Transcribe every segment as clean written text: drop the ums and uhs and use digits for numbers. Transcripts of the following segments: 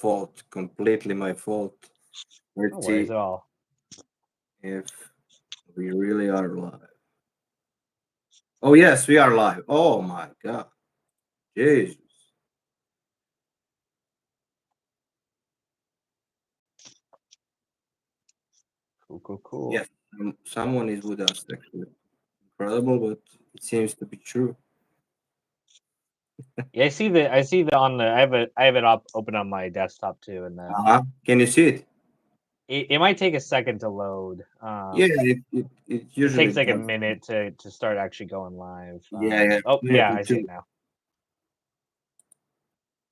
fault. Completely my fault. No Let's worries see at all. if we really are live. Oh yes, we are live. Oh my god. Jesus. Cool, cool, cool. Yes. Someone is with us actually. Incredible, but it seems to be true. Yeah, I see the on the I have it up open on my desktop too, and Can you see it? it might take a second to load. Yeah, it It usually takes like a does. minute to start actually going live. Yeah, yeah. Oh yeah, Me I see it too. now.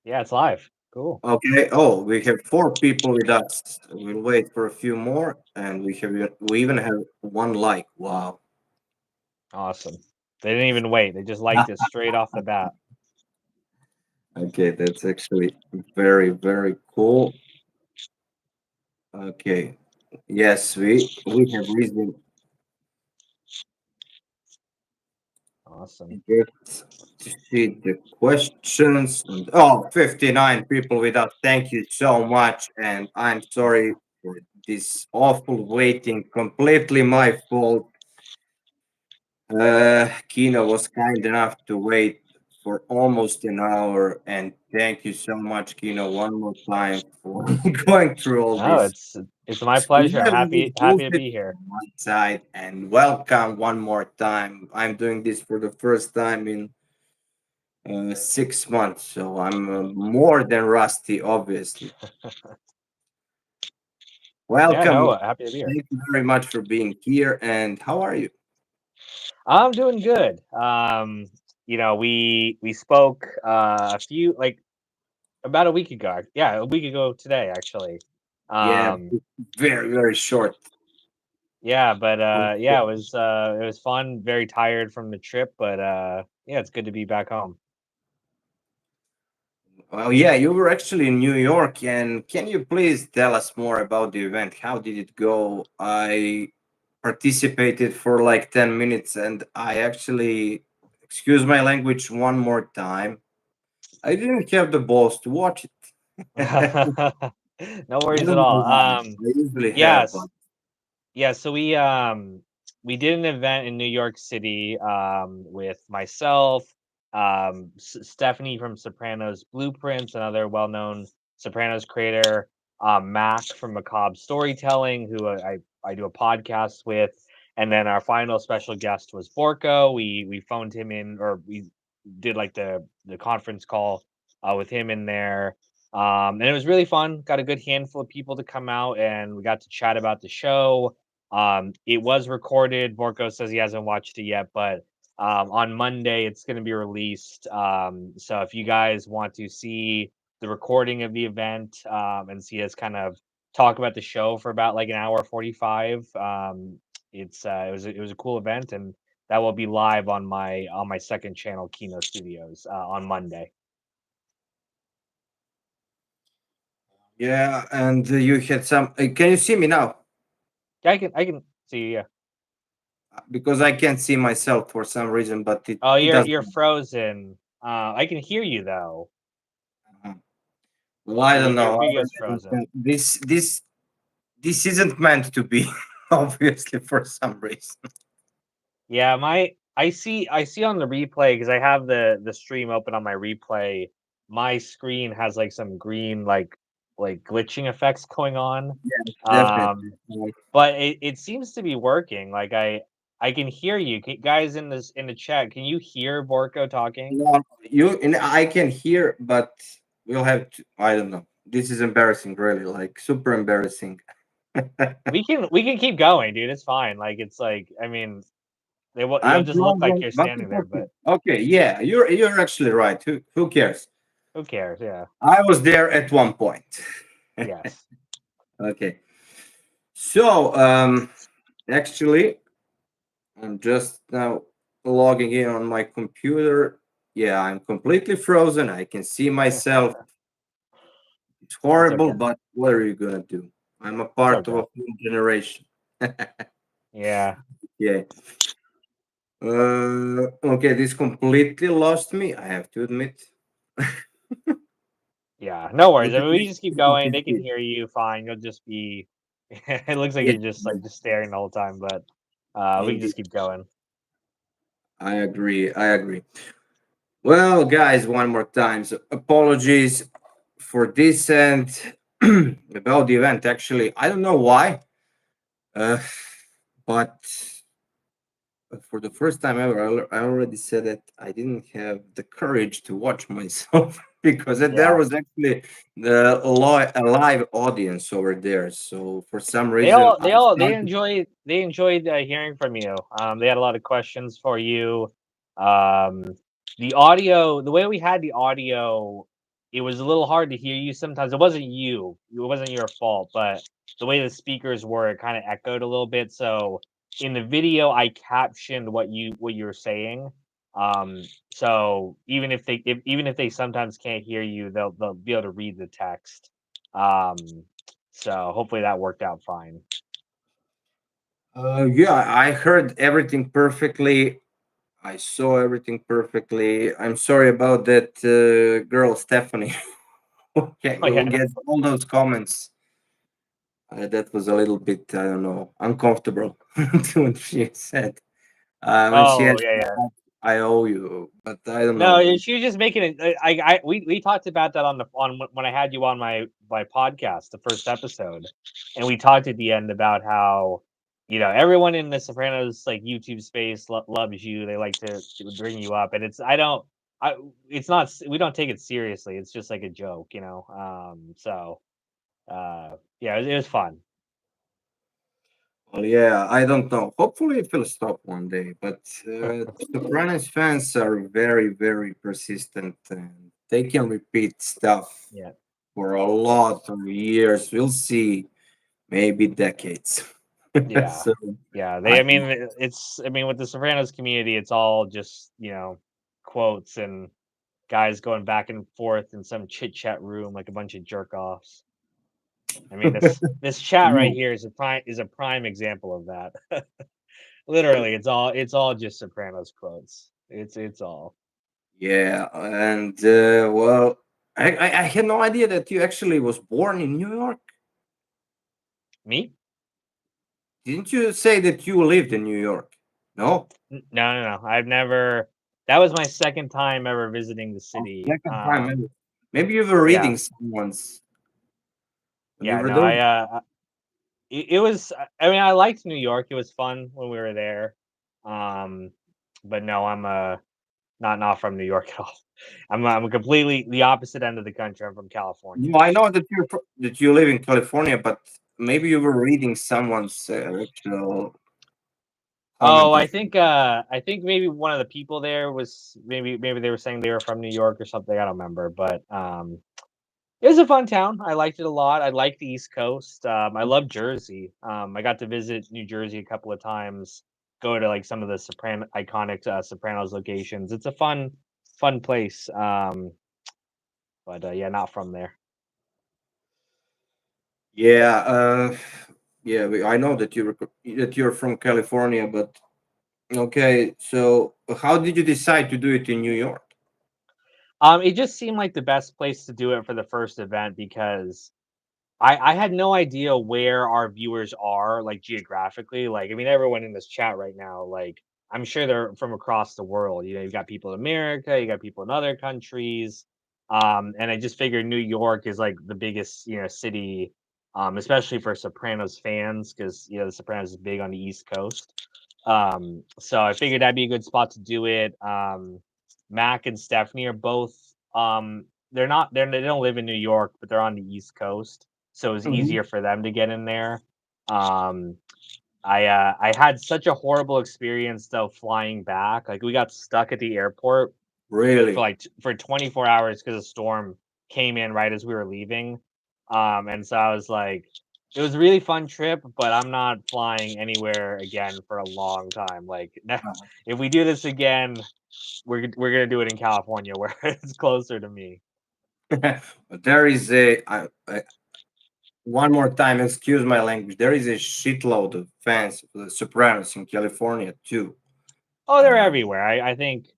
Yeah, it's live. Cool. Okay. Oh, we have four people with us. We'll wait for a few more, and we even have one like. Wow. Awesome. They didn't even wait. They just liked it straight off the bat. Okay, that's actually very very cool. Okay. Yes, we have reason Awesome. get to see the questions. And, oh, 59 people with us. Thank you so much. And I'm sorry for this awful waiting. Completely my fault. Kino was kind enough to wait for almost an hour. And thank you so much, Kino, one more time for going through all No, this. it's my It's pleasure. really Happy to bullshit be here. on my side. And welcome one more time. I'm doing this for the first time in 6 months, so I'm more than rusty, obviously. Yeah, Welcome. no, happy to be here. Thank you very much for being here. And how are you? I'm doing good. We spoke a few like about a week ago. Yeah, a week ago today actually. Yeah, Um, very, very short. yeah, but yeah, it was fun. Very tired from the trip, but yeah, it's good to be back home. Well, yeah, you were actually in New York, and can you please tell us more about the event? How did it go? I participated for like 10 minutes, and I actually, excuse my language one more time, I didn't have the balls to watch it. No I worries at don't know all. why. I usually have, but Yes, yeah. So we did an event in New York City with myself, Stephanie from Sopranos Blueprints, another well-known Sopranos creator, Mac from Macabre Storytelling, who I do a podcast with, and then our final special guest was Borko. We phoned him in, or we did like the conference call with him in there. And it was really fun. Got a good handful of people to come out, and we got to chat about the show. It was recorded. Borko says he hasn't watched it yet, but on Monday it's going to be released. So if you guys want to see the recording of the event and see us kind of talk about the show for about like an hour 45, it was a cool event, and that will be live on my second channel, Kino Studios, on Monday. yeah, and you had some. Can you see me now? Yeah, I can see you. Yeah. Because I can't see myself for some reason, but Oh, it doesn't. you're frozen. I can hear you though. matter. Well, I don't Your know. video's frozen. This isn't meant to be, obviously, for some reason. Yeah, I see on the replay because I have the stream open on my replay. My screen has like some green like glitching effects going on. Yeah, definitely. Um, but it seems to be working. Like I can hear you guys in the chat. Can you hear Borko talking? No, and I can hear, but we'll have to. I don't know. This is embarrassing, really, like super embarrassing. We can keep going, dude. It's fine. Like it's like I mean, you'll I'm just look like frozen, you're but standing it's there, okay. but Okay, yeah, you're actually right. Who cares? who cares? Yeah. I was there at one point. Yes. Okay, so actually, I'm just now logging in on my computer. Yeah, I'm completely frozen. I can see myself. It's It's horrible, okay. but what are you gonna do? I'm a It's part of okay. a new generation. Yeah. Yeah. Okay, this completely lost me. I have to admit. Yeah, no worries. I It mean, we just keep going. They can is- hear you fine. You'll just be. It looks like yeah, you're just like just staring the whole time, but we can indeed. just keep going. I agree. I agree. Well, guys, one more time. So apologies for this and about the event. Actually, I don't know why, uh, but for the first time ever, I already said that I didn't have the courage to watch myself because there Yeah. was actually a live audience over there. So for some They reason, all I they all started. they enjoyed hearing from you. They had a lot of questions for you. Um, the audio, the way we had the audio, it was a little hard to hear you sometimes. It wasn't you. It wasn't your fault, but the way the speakers were, it kind of echoed a little bit. So in the video, I captioned what you were saying. Um, so even if they sometimes can't hear you, they'll be able to read the text. Um, so hopefully that worked out fine. Yeah, I heard everything perfectly. I saw everything perfectly. I'm sorry about that girl, Stephanie. Okay, Oh yeah, who gets all those comments. That was a little bit, I don't know, uncomfortable to what she said. When she oh asked, yeah, yeah. I owe you, but I don't No, know. she was just making it. We talked about that on the on when I had you on my podcast, the first episode, and we talked at the end about how everyone in the Sopranos like YouTube space loves you. They like to bring you up, and it's I don't. I it's not we don't take it seriously. It's just like a joke, you know. So yeah, it was fun. Well, yeah, I don't know. Hopefully, it will stop one day. But Sopranos fans are very, very persistent, and they can repeat stuff Yeah. for a lot of years. We'll see, maybe decades. Yeah. So Yeah, I I don't mean, know. it's I mean, with the Sopranos community, it's all just, quotes and guys going back and forth in some chit chat room like a bunch of jerk offs. I mean, this chat right Yeah, here is a prime example of that. Literally, it's all just Sopranos quotes. It's all yeah, and well, I had no idea that you actually was born in New York. me. Didn't you say that you lived in New York? No, No, no, no. I've never. That was my second time ever visiting the oh, city. second time. Maybe you were Yeah, reading someone's. You yeah. were No, those. it was I mean, I liked New York, it was fun when we were there, um, but no, I'm, not from New York at all. I'm completely the opposite end of the country, I'm from California. No, I know that that you live in California, but maybe you were reading someone's actual Oh, comment or I think maybe one of the people there was maybe they were saying they were from New York or something, I don't remember, but, it was a fun town, I liked it a lot, I liked the East Coast, I love Jersey, I got to visit New Jersey a couple of times, go to, like, some of the iconic, Sopranos locations, it's a fun place, but, yeah, not from there. yeah, yeah. I know that that you're from California, but okay. So how did you decide to do it in New York? It just seemed like the best place to do it for the first event because I had no idea where our viewers are, like, geographically, like, I mean, everyone in this chat right now, like, I'm sure they're from across the world, you've got people in America, you got people in other countries, and I just figured New York is, like, the biggest, city, especially for Sopranos fans, because The Sopranos is big on the East Coast, so I figured that'd be a good spot to do it, Mac and Stephanie are both, they don't live in New York, but they're on the East Coast, so it was Mhm. easier for them to get in there. Um, I had such a horrible experience though flying back. Like we got stuck at the airport for Really? like 24 hours because a storm came in right as we were leaving. And so I was like, it was a really fun trip, but I'm not flying anywhere again for a long time. Like if we do this again, we're gonna do it in California where it's closer to me. But there is one more time. Excuse my language. There is a shitload of fans of The Sopranos in California too. Oh, they're Uh, everywhere. I think.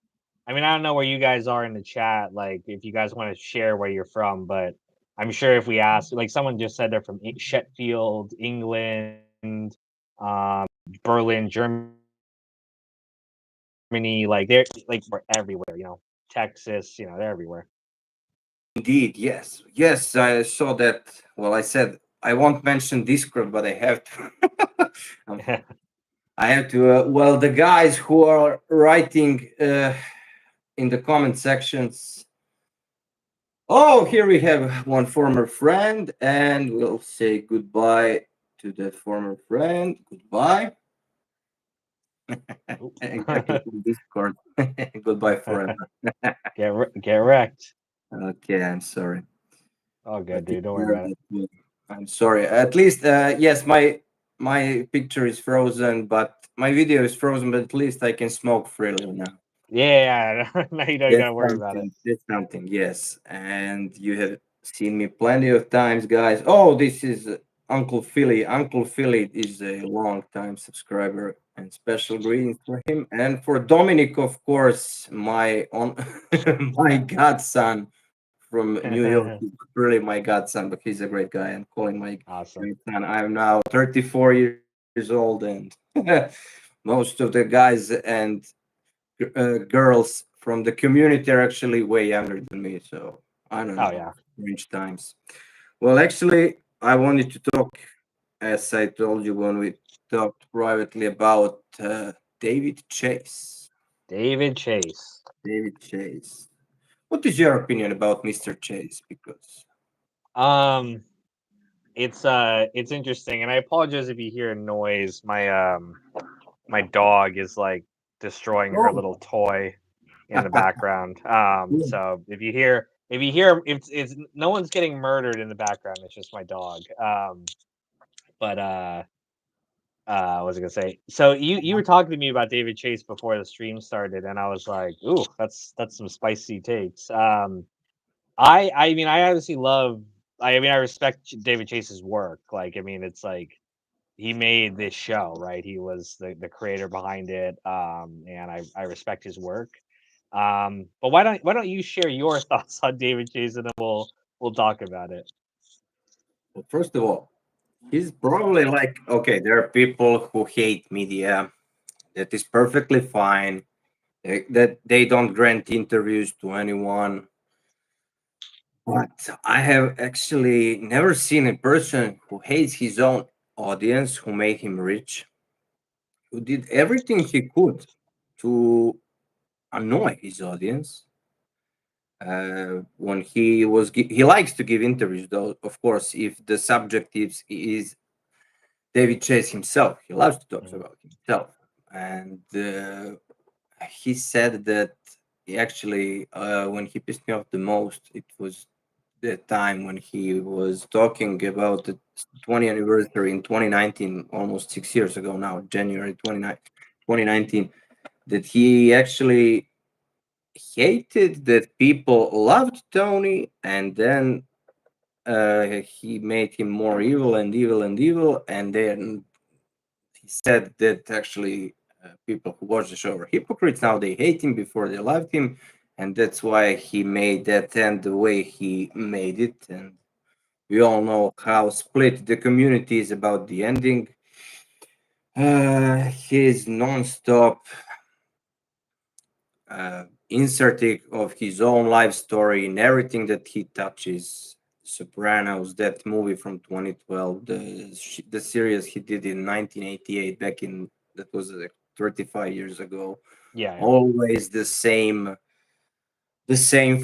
I mean, I don't know where you guys are in the chat, like, if you guys wanna share where you're from, but I'm sure if we ask like, someone just said they're from Sheffield, England, Berlin, Germany, like, they're like, we're everywhere, Texas, they're everywhere. Indeed, yes. Yes, I saw that. Well, I said I won't mention Discord, but I have to. Um, I have to. Well, the guys who are writing in the comment sections. Oh, here we have one former friend, and we'll say goodbye to that former friend. Goodbye. Oop. Exactly from Discord. Goodbye forever. Get wrecked. Okay, I'm sorry. All I good, think dude, don't worry you're about it. I'm sorry. At least, yes, my picture is frozen, but my video is frozen. But at least I can smoke freely now. Yeah, now you don't That's gotta worry about it. something. That's something. Yes, and you have seen me plenty of times, guys. Oh, this is Uncle Philly. Uncle Philly is a long time subscriber, and special greetings for him and for Dominic, of course, my on my godson from New York. He's really my godson, but he's a great guy. I'm calling my Awesome. great son. I'm now 34 years old, and most of the guys and girls from the community are actually way younger than me. So I don't Oh, know, yeah. strange times. Well, actually, I wanted to talk, as I told you when we talked privately, about David Chase. David Chase. David Chase. What is your opinion about Mr. Chase? Because Um, it's interesting, and I apologize if you hear noise. My dog is, like, destroying her oh, little toy in the background. yeah. So if you hear it's no one's getting murdered in the background, it's just my dog. But, what was I gonna say? So you were talking to me about David Chase before the stream started, and I was like, "Ooh, that's some spicy takes." I mean, I obviously love. I mean, I respect David Chase's work. Like, I mean, it's like he made this show, right? He was the creator behind it, and I respect his work. But why don't you share your thoughts on David Chase, and then we'll talk about it. Well, first of all, he's probably like, okay, there are people who hate media. That is perfectly fine. That they don't grant interviews to anyone. But I have actually never seen a person who hates his own audience, who made him rich, who did everything he could to annoy his audience. When he likes to give interviews, though, of course, if the subject is David Chase himself, he loves to talk Mhm. about himself. And he said that he actually, when he pissed me off the most, it was the time when he was talking about the 20th anniversary in 2019, almost 6 years ago now, January 2019, that he actually hated that people loved Tony, and then he made him more evil and evil and evil, and then he said that actually people who watch the show are hypocrites. Now they hate him, before they loved him, and that's why he made that end the way he made it. And we all know how split the community is about the ending. His non-stop inserting of his own life story in everything that he touches. Sopranos, that movie from 2012, the series he did in 1988, back in that was 35 years ago. Yeah, yeah, Always the same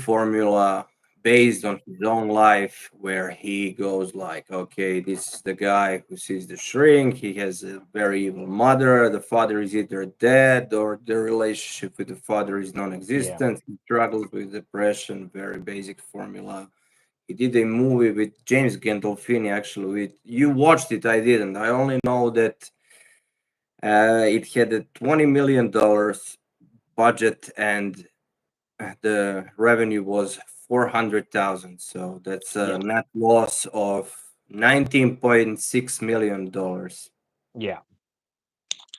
formula based on his own life, where he goes like, okay, this is the guy who sees the shrink, he has a very evil mother, the father is either dead or the relationship with the father is yeah, non-existent, he struggles with depression, very basic formula. He did a movie with James Gandolfini, actually. You watched it, I didn't. I only know that it had a $20 million budget, and the revenue was 400,000. So that's a yeah, net loss of $19.6 million. yeah,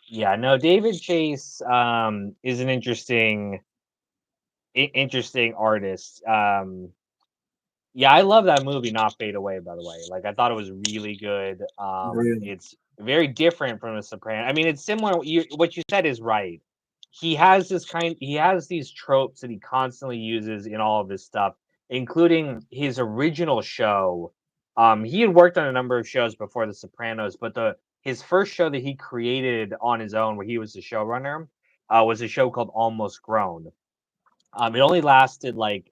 yeah. No, David Chase is an interesting. interesting artist. Yeah, I love that movie, Not Fade Away, by the way. Like, I thought it was really good. Really. It's very different from The Sopranos. I mean, it's similar. What you said is right. He has these tropes that he constantly uses in all of his stuff, including his original show. He had worked on a number of shows before The Sopranos, but the his first show that he created on his own, where he was the showrunner, was a show called Almost Grown. It only lasted like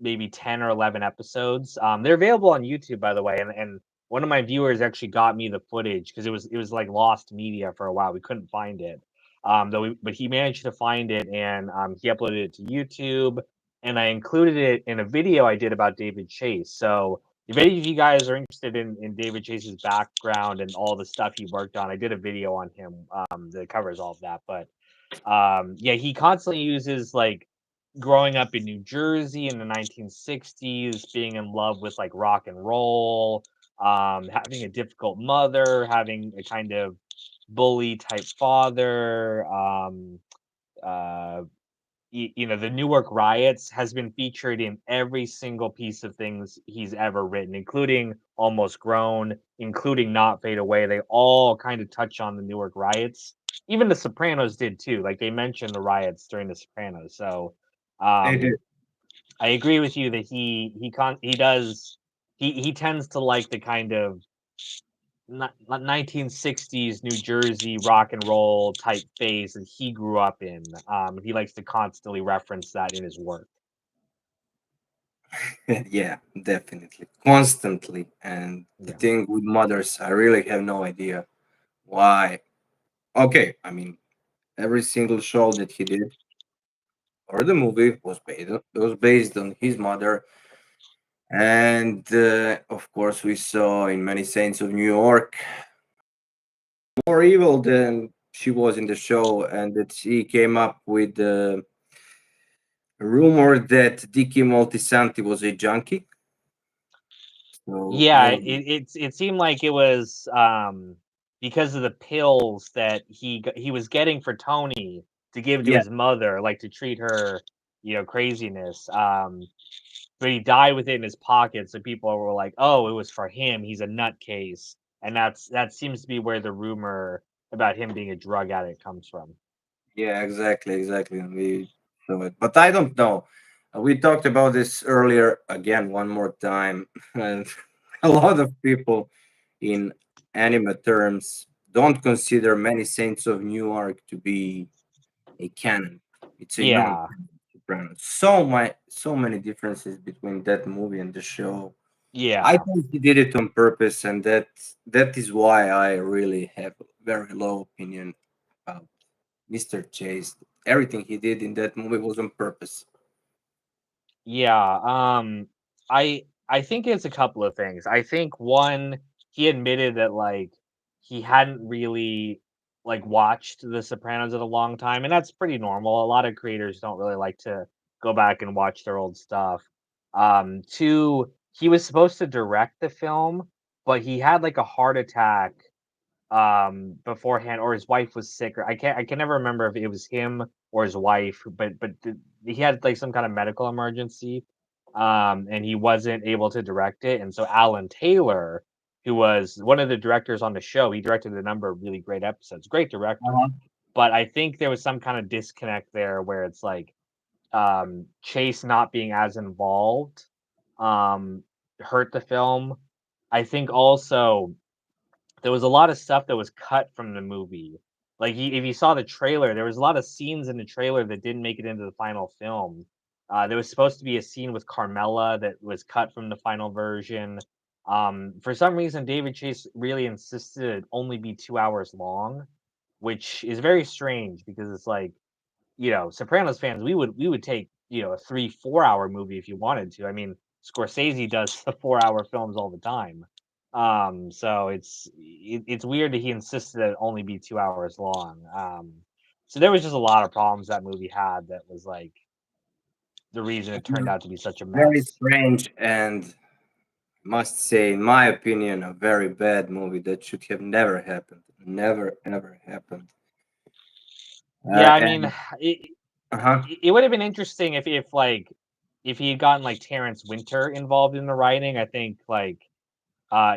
maybe 10 or 11 episodes. They're available on YouTube, by the way, and one of my viewers actually got me the footage because it was like lost media for a while. We couldn't find it. But he managed to find it, and he uploaded it to YouTube, and I included it in a video I did about David Chase. So if any of you guys are interested in David Chase's background and all the stuff he worked on, I did a video on him that covers all of that. But yeah, he constantly uses like growing up in New Jersey in the 1960s, being in love with like rock and roll, having a difficult mother, having a kind of bully type father. Uh, the Newark riots has been featured in every single piece of things he's ever written, including Almost Grown, including Not Fade Away. They all kind of touch on the Newark riots. Even The Sopranos did too. Like they mentioned the riots during The Sopranos. So They did. um, I agree with you that he does he tends to like the kind of 1960s New Jersey rock and roll type phase that he grew up in. He likes to constantly reference that in his work. Yeah, definitely. Constantly. And the Yeah. thing with mothers, I really have no idea why. Okay, I mean, every single show that he did or the movie was based on his mother. And of course, we saw in many Saints of New York more evil than she was in the show, and that she came up with the rumor that Dicky Moltisanti was a junkie. So I Yeah, don't know. it seemed like it was because of the pills that he was getting for Tony to give to Yeah, his mother, like to treat her, craziness. But he died with it in his pocket, so people were like, "Oh, it was for him. He's a nutcase," and that seems to be where the rumor about him being a drug addict comes from. yeah, exactly, exactly. And we saw it, but I don't know. We talked about this earlier again, one more time, and a lot of people in anime terms don't consider many Saints of Newark to be a canon. It's a Yeah, non-canon Sopranos. So many differences between that movie and the show. I yeah, think he did it on purpose, and that is why I really have a very low opinion about Mr. Chase. Everything he did in that movie was on purpose. yeah. I think it's a couple of things. I think one, he admitted that like he hadn't really like watched The Sopranos in a long time, and that's pretty normal. A lot of creators don't really like to go back and watch their old stuff. Two, he was supposed to direct the film, but he had like a heart attack beforehand, or his wife was sick, or I can never remember if it was him or his wife, but he had like some kind of medical emergency, and he wasn't able to direct it. And so Alan Taylor, who was one of the directors on the show, he directed a number of really great episodes, great director. Uh-huh. But I think there was some kind of disconnect there where it's like Chase not being as involved um hurt the film. I think also there was a lot of stuff that was cut from the movie. Like, if you saw the trailer, there was a lot of scenes in the trailer that didn't make it into the final film. There was supposed to be a scene with Carmela that was cut from the final version. For some reason, David Chase really insisted it only be 2 hours long, which is very strange because it's like, Sopranos fans, we would take, a 3, 4 hour movie if you wanted to. I mean, Scorsese does the 4 hour films all the time. So it's weird that he insisted that it only be 2 hours long. So there was just a lot of problems that movie had that was like the reason it turned out to be such a Very mess. strange and must say, in my opinion, a very bad movie that should have never happened. Never ever happened. Yeah, I mean, And it, Uh-huh. it would have been interesting if like if he had gotten like Terrence Winter involved in the writing. I think like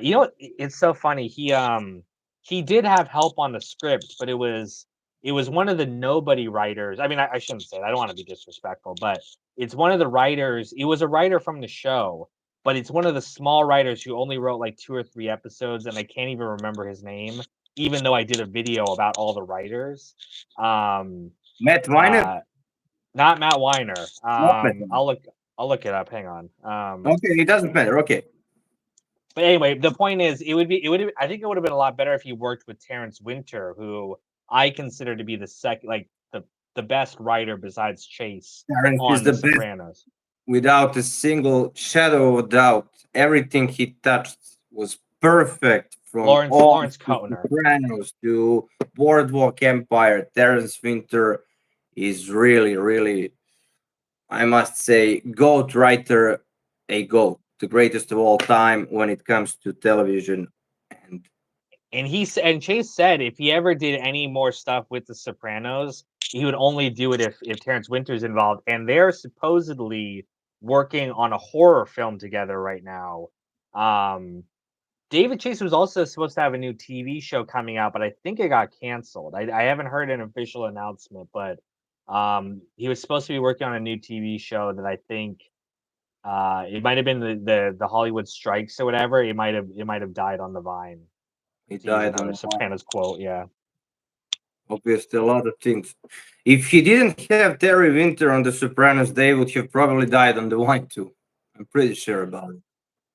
you know what? It's so funny. He did have help on the script, but it was one of the nobody writers. I mean, I shouldn't say that. I don't want to be disrespectful, but it's one of the writers. It was a writer from the show, but it's one of the small writers who only wrote like 2 or 3 episodes, and I can't even remember his name, even though I did a video about all the writers. Um, Matt Weiner? uh, Not Matt Weiner. Not Matt Weiner. I'll look it up. Hang on. Okay, it doesn't matter. Okay. But anyway, the point is, it would have I think it would have been a lot better if he worked with Terrence Winter, who I consider to be the second, like the best writer besides Chase Terrence is on the The best Sopranos. without a single shadow of doubt. Everything he touched was perfect from all Lawrence to Kottner. Sopranos to Boardwalk Empire. Terrence Winter is really, really, I must say, GOAT writer, a GOAT, the greatest of all time when it comes to television. And And Chase said if he ever did any more stuff with The Sopranos, he would only do it if Terrence Winter's involved. And they're supposedly working on a horror film together right now. Um, David Chase was also supposed to have a new TV show coming out, but I think it got canceled. I haven't heard an official announcement, but he was supposed to be working on a new TV show that I think it might have been the Hollywood strikes or whatever. It might have died on the vine. he To use died on another the line. Sopranos quote, yeah. Obviously, a lot of things. If he didn't have Terry Winter on The Sopranos, they would have probably died on the wine too. I'm pretty sure about it.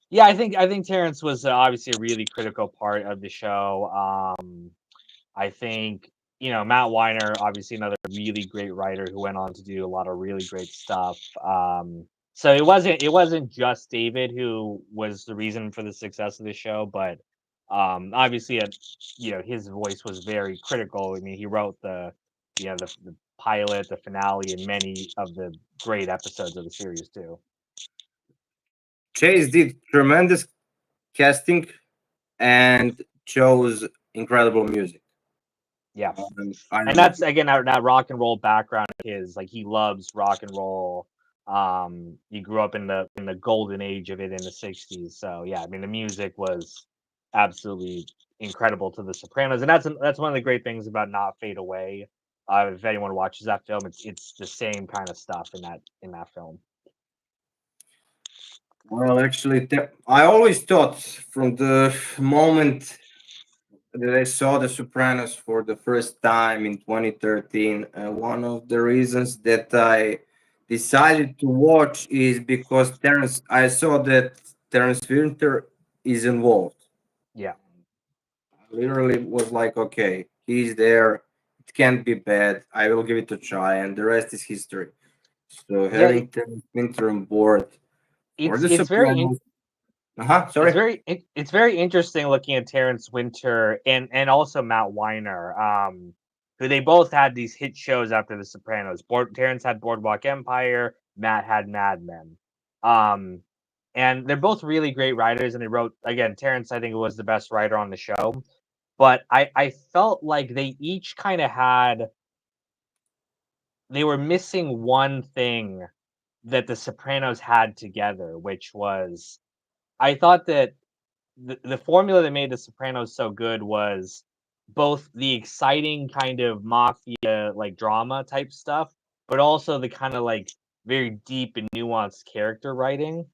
Yeah, I think Terrence was obviously a really critical part of the show. I think, Matt Weiner, obviously another really great writer who went on to do a lot of really great stuff. So it wasn't just David who was the reason for the success of the show, but obviously, his voice was very critical. I mean, he wrote the pilot, the finale, and many of the great episodes of the series too. Chase did tremendous casting and chose incredible music. Yeah. I And remember. that's again that rock and roll background of his. Like he loves rock and roll. He grew up in the golden age of it in the '60s. So yeah, I mean the music was absolutely incredible to The Sopranos, and that's one of the great things about Not Fade Away. If anyone watches that film, it's the same kind of stuff in that film. Well, actually, I always thought from the moment that I saw The Sopranos for the first time in 2013, one of the reasons that I decided to watch is because I saw that Terrence Winter is involved. Yeah, I literally was like, okay, he's there. It can't be bad. I will give it a try, and the rest is history. So yeah. having Terrence Winter on board for The It's very Sopranos. Uh huh. Sorry. it's very interesting looking at Terrence Winter and also Matt Weiner, who they both had these hit shows after The Sopranos. Terrence had Boardwalk Empire, Matt had Mad Men, um, and they're both really great writers. And they wrote again. Terrence, I think, was the best writer on the show, but I felt like they each kind of had they were missing one thing that The Sopranos had together, which was I thought that the formula that made The Sopranos so good was both the exciting kind of mafia like drama type stuff, but also the kind of like very deep and nuanced character writing.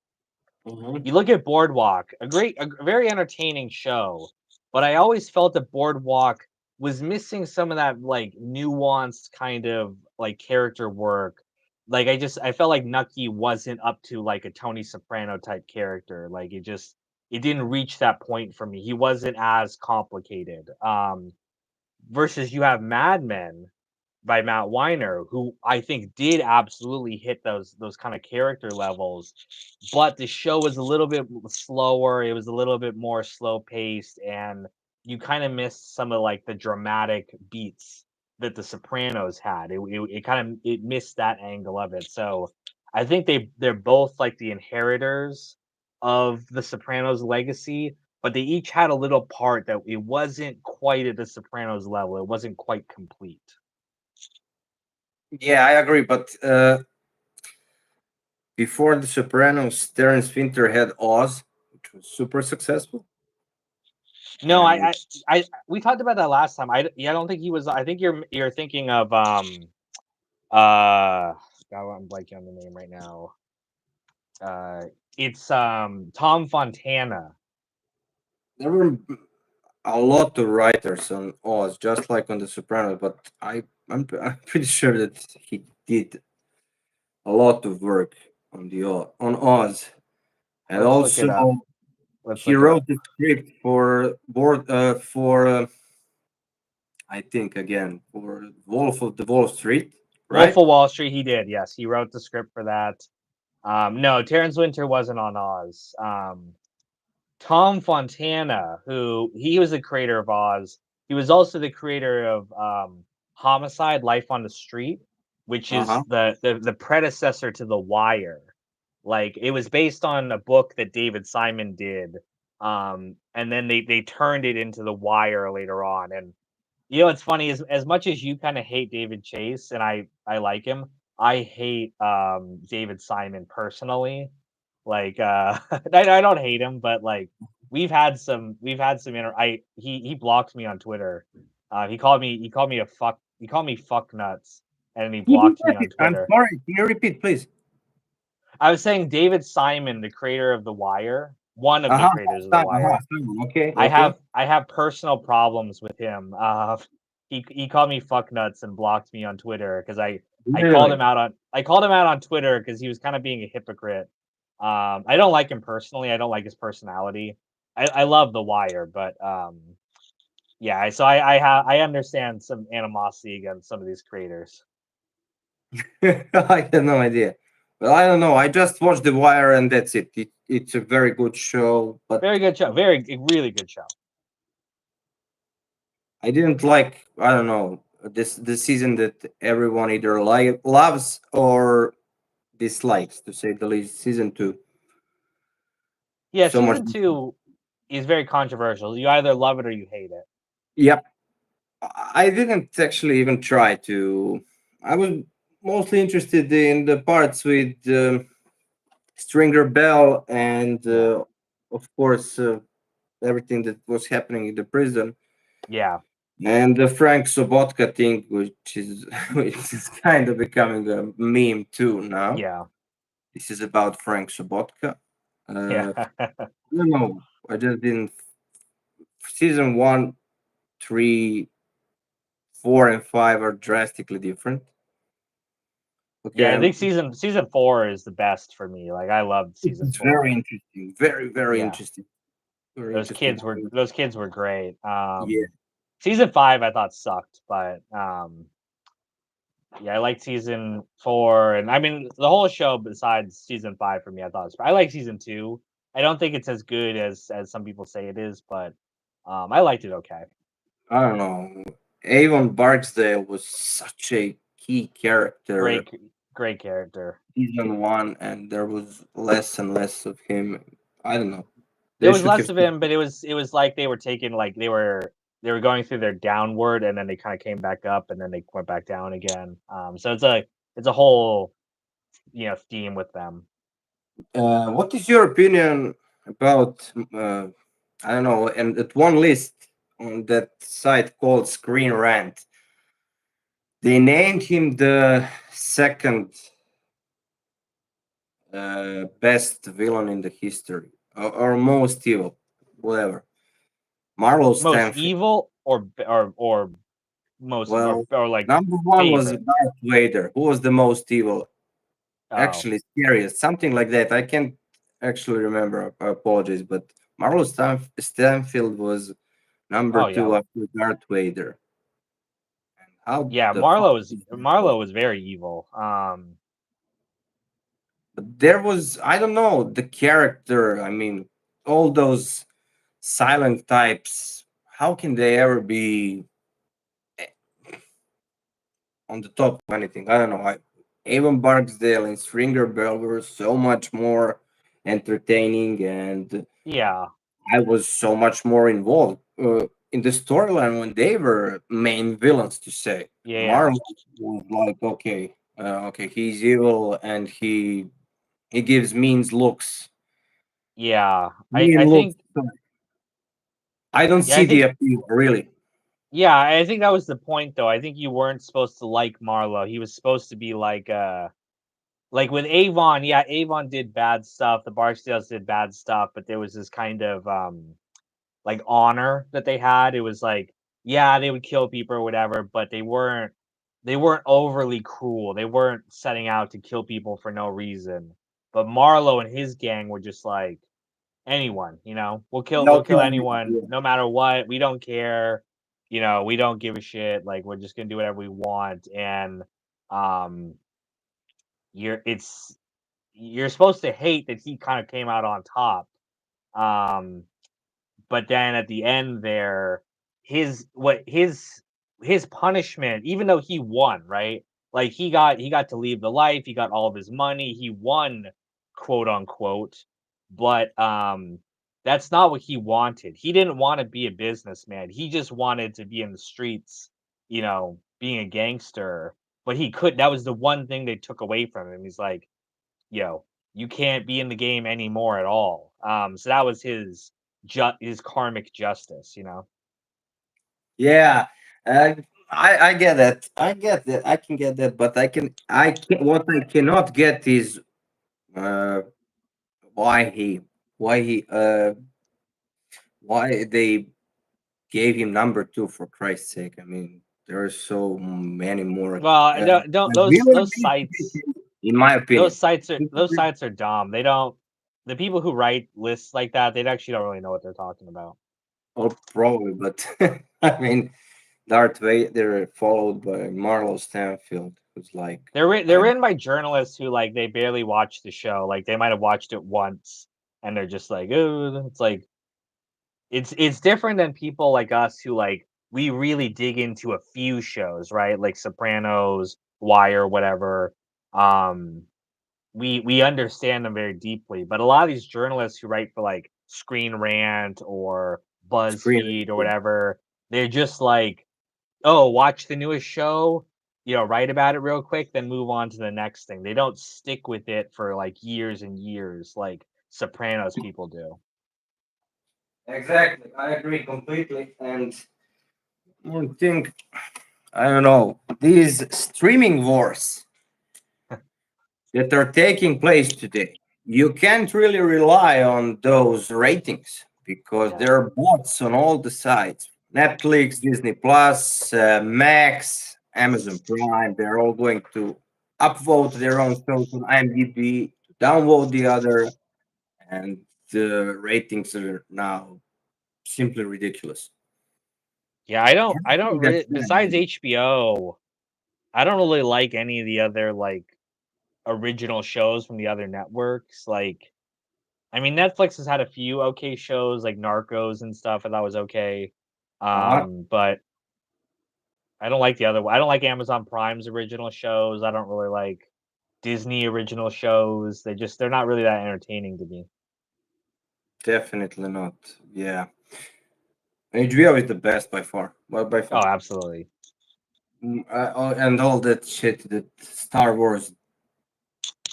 Hmm. You look at Boardwalk, a very entertaining show, but I always felt that Boardwalk was missing some of that like nuanced kind of like character work. Like I felt like Nucky wasn't up to like a Tony Soprano type character. Like it didn't reach that point for me. He wasn't as complicated. Versus you have Mad Men by Matt Weiner, who I think did absolutely hit those kind of character levels, but the show was a little bit slower. It was a little bit more slow paced, and you kind of missed some of like the dramatic beats that The Sopranos had. It kind of it missed that angle of it. So I think they're both like the inheritors of The Sopranos legacy, but they each had a little part that it wasn't quite at The Sopranos level. It wasn't quite complete. Yeah, I agree. But before The Sopranos, Terrence Winter had Oz, which was super successful. No, And we talked about that last time. Yeah, I don't think he was. I think you're thinking of uh, God, I'm blanking on the name right now. Uh, it's Tom Fontana. there were a lot of writers on Oz, just like on The Sopranos. But I'm pretty sure that he did a lot of work on on Oz, and Let's look also it up. Let's he look it wrote up. the script for board for I think again for Wolf of the Wall Street, Wolf right? of Wall Street. He did. Yes, he wrote the script for that. No, Terrence Winter wasn't on Oz. Tom Fontana, who he was the creator of Oz. He was also the creator of Homicide: Life on the Street, which Uh is huh. the predecessor to The Wire. Like it was based on a book that David Simon did, and then they turned it into The Wire later on. And you know, it's funny as much as you kind of hate David Chase, and I like him. I hate David Simon personally. Like, I don't hate him, but like we've had some I he blocked me on Twitter. He called me a fuck he called me fuck nuts, and he blocked me on I'm Twitter. sorry. Can you repeat, please? I was saying David Simon, the creator of The Wire, one of Uh the huh. creators of The Wire. Okay. Okay. I have personal problems with him. He called me fuck nuts and blocked me on Twitter because Really? I called him out on Twitter because he was kind of being a hypocrite. I don't like him personally. I don't like his personality. I love The Wire, but yeah. I understand some animosity against some of these creators. I had no idea. Well, I don't know. I just watched The Wire and that's it. It's a very good show, but Very good show. Very really good show. I didn't like. I don't know this season that everyone either loves or dislikes, to say the least. Season two, Yeah, so much. season two is very controversial. You either love it or you hate it. Yep. I didn't actually even try to. I was mostly interested in the parts with Stringer Bell and, Yeah. of course, everything that was happening in the prison. Yeah. And the Frank Sobotka thing, which is which is kind of becoming a meme too now. Yeah. This is about Frank Sobotka. Yeah. I don't know. I just didn't. Season one, three, four, and five are drastically different. Yeah, Okay, I think season 4 is the best for me. Like I loved season it's very 4. interesting. Very, very Yeah. interesting. Very interesting. Those kids were great. Yeah, Season 5 I thought sucked, but yeah, I liked season 4, and I mean the whole show besides season 5 for me I thought was, I like season 2. I don't think it's as good as some people say it is, but I liked it okay. I don't know. Avon Barksdale was such a key character Great great character. season one, and there was less and less of him. I don't know. There They was should less have. of him, but it was like they were taking like they were going through their downward, and then they kind of came back up, and then they went back down again. So it's a whole, you know, theme with them. What is your opinion about? I don't know. And at one list on that site called Screen Rant, they named him the second best villain in the history, or most evil, whatever. Marlowe Most Stanfield. evil or most Well, or like number one was favorite. Darth Vader. Who was the most evil? Oh, Actually, scariest, something like that. I can't actually remember. Apologies, but Marlowe Stanfield was number oh two yeah, after Darth Vader. And how yeah. the fuck is that Marlowe possible? was very evil. But there was, I don't know, the character. I mean, all those silent types. How can they ever be on the top of anything? I don't know. Avon Barksdale and Stringer Bell were so much more entertaining, and Yeah, I was so much more involved. in the storyline when they were main villains to say. Yeah, yeah, Marlon was like, okay, okay, he's evil and he gives yeah. I mean looks. think I don't yeah, see the appeal really. I think that was the point though. I think you weren't supposed to like Marlowe. He was supposed to be like with Avon. Yeah, Avon did bad stuff. The Barksdales did bad stuff, but there was this kind of like honor that they had. It was like, yeah, they would kill people or whatever, but they weren't overly cruel. They weren't setting out to kill people for no reason. But Marlowe and his gang were just like anyone, we'll They'll kill kill anyone. anyone Yeah. no matter what. We don't care. We don't give a shit. Like we're just gonna do whatever we want. And um you're supposed to hate that he kind of came out on top. Um but then at the end there, his punishment, even though he won, right? Like he got to leave the life, he got all of his money, he won, quote unquote. But that's not what he wanted. He didn't want to be a businessman. He just wanted to be in the streets, being a gangster. But he could that was the one thing they took away from him. He's like, yo, you can't be in the game anymore at all. So that was his karmic justice. Yeah. Uh, I get that. I get that. I can get that, but I can what I cannot get is uh why he why he why they gave him number two for Christ's sake. I mean, there are so many more Well, don't villain those sites in my opinion. those sites are dumb. They don't the people who write lists like that, they actually don't really know what they're talking about. Or probably, but I mean, Darth Vader followed by Marlo Stanfield, who's like, They're I written by journalists who like they barely watch the show. Like they might have watched it once and they're just like, oh, it's like it's different than people like us who like we really dig into a few shows, right? Like Sopranos, Wire, whatever. Um, we understand them very deeply. But a lot of these journalists who write for like Screen Rant or screen. BuzzFeed or whatever, they're just like, oh, watch the newest show, write about it real quick, then move on to the next thing. They don't stick with it for like years and years like Sopranos people do. Exactly, I agree completely. And one thing, I don't know, these streaming wars that are taking place today, you can't really rely on those ratings because Yeah. there are bots on all the sites. Netflix, Disney Plus, Max, Amazon Prime, they're all going to upvote their own shows on IMDb, downvote the other, and the ratings are now simply ridiculous. Yeah, I don't That's really besides bad. HBO, I don't really like any of the other like original shows from the other networks. Like I mean Netflix has had a few okay shows like Narcos and stuff. I thought was okay. Uh-huh. But I don't like the other one. I don't like Amazon Prime's original shows. I don't really like Disney original shows. They're not really that entertaining to me. Definitely not. Yeah. HBO is the best by far. Well, by Oh, far. absolutely. And all that shit that Star Wars,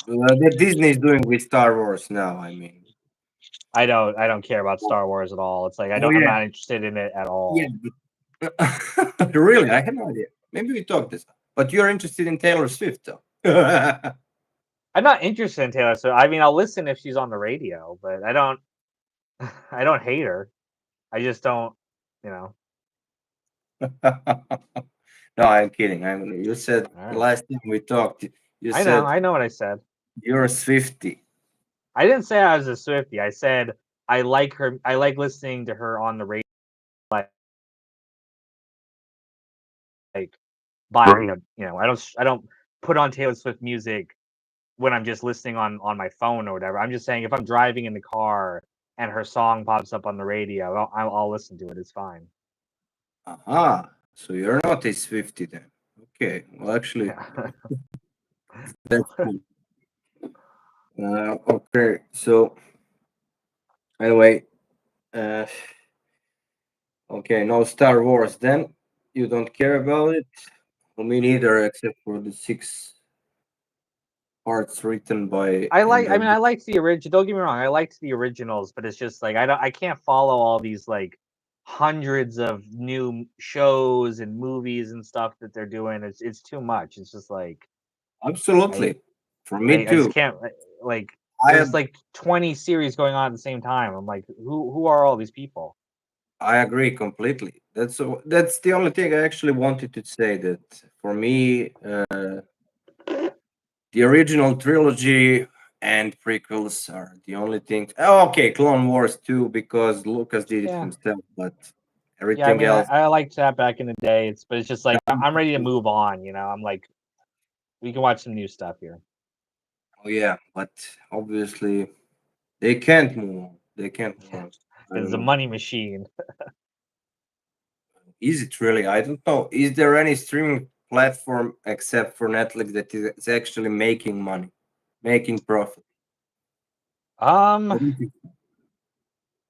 that Disney is doing with Star Wars now. I mean, I don't care about Star Wars at all. It's like oh I'm yeah, not interested in it at yeah. all. Really, I had no idea. Maybe we talked this, but you're interested in Taylor Swift, though. I'm not interested in Taylor Swift. I mean, I'll listen if she's on the radio, but I don't I don't hate her. I just don't, you know. No, I'm kidding. You said All right. last time we talked, you I know. said I know what I said. you're a Swifty. I didn't say I was a Swiftie. I said I like her. I like listening to her on the radio. Like buying a, I don't put on Taylor Swift music when I'm just listening on my phone or whatever. I'm just saying if I'm driving in the car and her song pops up on the radio, I'll listen to it. It's fine. Aha. So you're not a Swifty then. Okay. Well, actually, Yeah. that's cool. Okay. So anyway, uh, Okay, no Star Wars. Then you don't care about it. Well, me neither, except for the six parts written by I Andrew. mean, I liked the original. Don't get me wrong, I liked the originals, but it's just like I can't follow all these like hundreds of new shows and movies and stuff that they're doing. It's too much. It's just like I Absolutely. For me I just too. can't like. I There's like 20 series going on at the same time. I'm like, who are all these people? I agree completely. That's the only thing I actually wanted to say. That for me, the original trilogy and prequels are the only things. Oh, okay, Clone Wars too, because Lucas did it Yeah. himself. But Yeah, I everything mean, else, I liked that back in the day. But it's just like I'm ready to move on. I'm like, we can watch some new stuff here. oh yeah. But obviously, they can't move on. They can't move on. I It's don't a know. money machine. Is it really? I don't know. Is there any streaming platform except for Netflix that is actually making money, making profit? Um, What do you think?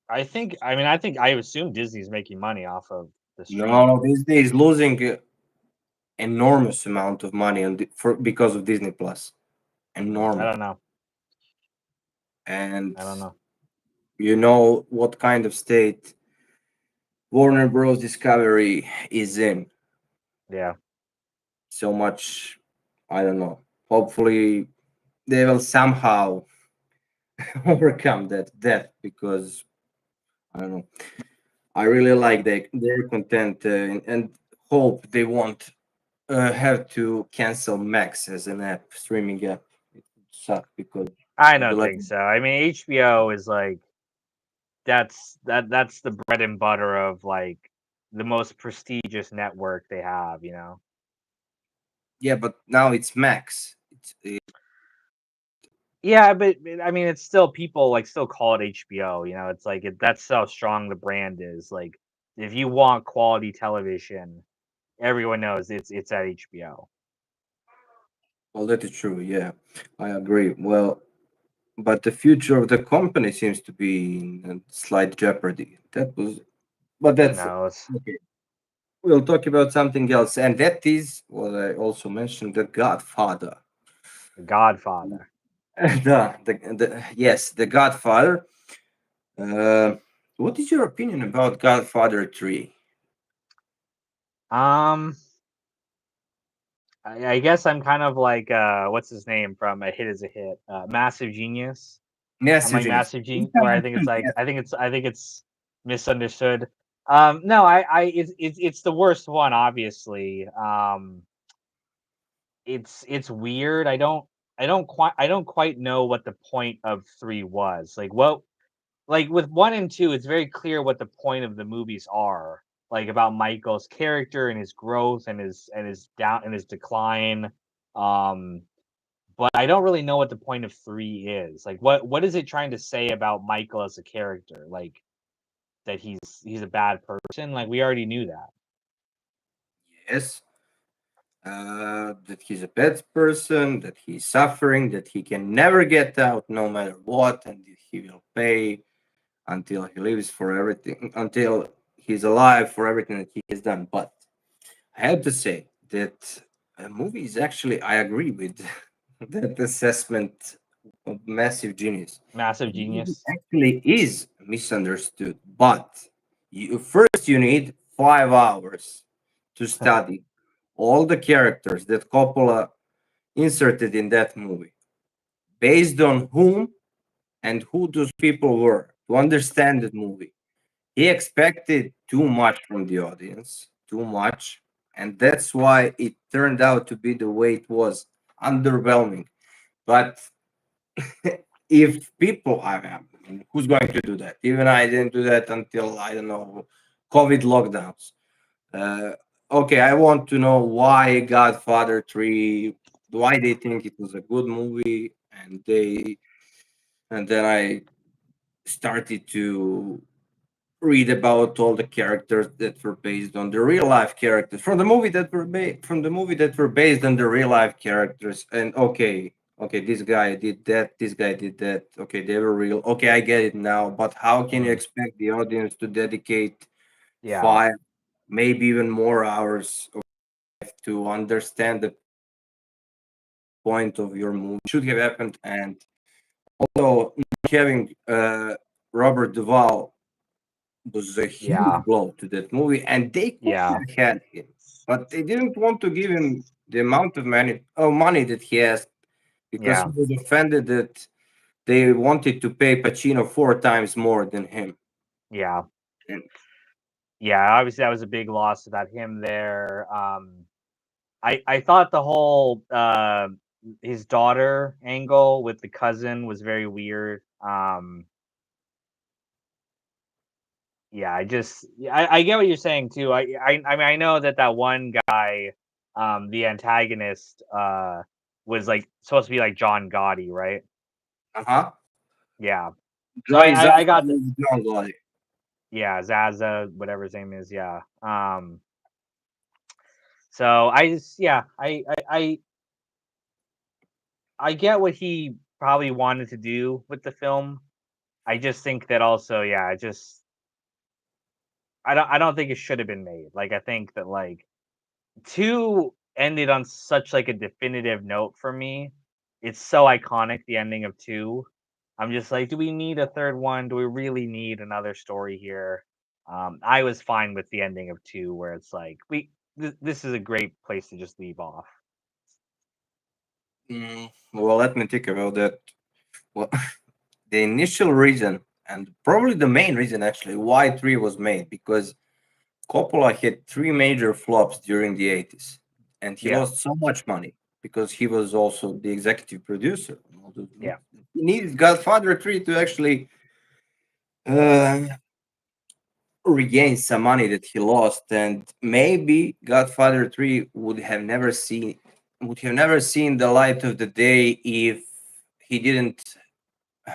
I assume Disney's making money off of the No, streaming. no, Disney is losing enormous amount of money for because of Disney Plus. I Enormous. don't know. And I don't know. you know what kind of state Warner Bros. Discovery is in. Yeah, So much, I don't know. Hopefully, they will somehow overcome that death because I don't know. I really like their content and hope they won't have to cancel Max as an app, streaming app. It would suck because I I'd be don't like, think so. I mean, HBO is like that's the bread and butter of like the most prestigious network they have. yeah, but now it's Max. Yeah, but I mean, it's still people like still call it HBO. It's like that's how strong the brand is. Like, if you want quality television, everyone knows it's at HBO. Well, that is true. Yeah, I agree. Well, but the future of the company seems to be in a slight jeopardy. But Who that's knows? okay. We'll talk about something else, and that is what I also mentioned: the Godfather. The Godfather. Yes, the Godfather. Uh, what is your opinion about Godfather 3? Um, I guess I'm kind of like what's his name from A Hit Is a Hit, Massive Genius. I'm Massive like Genius. Massive Genius, where I think it's misunderstood. No, it's the worst one, obviously. It's weird. I don't quite know what the point of three was. Like with one and two, it's very clear what the point of the movies are. Like about Michael's character and his growth and his down and his decline. Um, but I don't really know what the point of three is. Like what is it trying to say about Michael as a character? Like that he's a bad person? Like we already knew that. Yes, that he's a bad person, that he's suffering, that he can never get out no matter what, and that he will pay until he lives for everything, until he's alive for everything that he has done. But I have to say that a movie is actually, I agree with that assessment of Massive Genius. Massive The movie genius. actually is misunderstood, but first you need 5 hours to study all the characters that Coppola inserted in that movie, based on whom and who those people were, to understand that movie. He expected too much from the audience, too much, and that's why it turned out to be the way it was, underwhelming. But if people, mean, who's going to do that? Even I didn't do that until I don't know, COVID lockdowns. Uh, okay, I want to know why Godfather 3, why they think it was a good movie, and then I started to read about all the characters that were based on the real life characters from the movie from the movie that were based on the real life characters. And okay, this guy did that, this guy did that. Okay, they were real. Okay, I get it now. But how can you Mm. expect the audience to dedicate Yeah. 5, maybe even more hours to understand the point of your movie should have happened. And although not having Robert Duvall was a Yeah. huge blow to that movie, and they could Yeah. have had him, but they didn't want to give him the amount of money that he asked because he Yeah. was offended that they wanted to pay Pacino 4 times more than him. Yeah. And Yeah. Obviously, that was a big loss about him there. I thought the whole his daughter angle with the cousin was very weird. Yeah, I get what you're saying too. I mean I know that that one guy, the antagonist, was like supposed to be like John Gotti, right? uh-huh. Yeah. So Johnny Zaza I got the was John Gotti. yeah Zaza whatever his name is, yeah. So I just yeah I get what he probably wanted to do with the film. I just think that also yeah I don't think it should have been made. Like I think that like 2 ended on such, like, a definitive note for me. It's so iconic, the ending of 2. I'm just like, "Do we need a 3rd one? Do we really need another story here?" I was fine with the ending of 2 where it's like, "We this is a great place to just leave off." Well, let me think about that. Well, the initial reason, and probably the main reason actually, why 3 was made, because Coppola had 3 major flops during the 80s, and he Yeah, lost so much money because he was also the executive producer on all those yeah, movies. He needed Godfather 3 to actually uh, regain some money that he lost, and maybe Godfather 3 would have never seen the light of the day if he didn't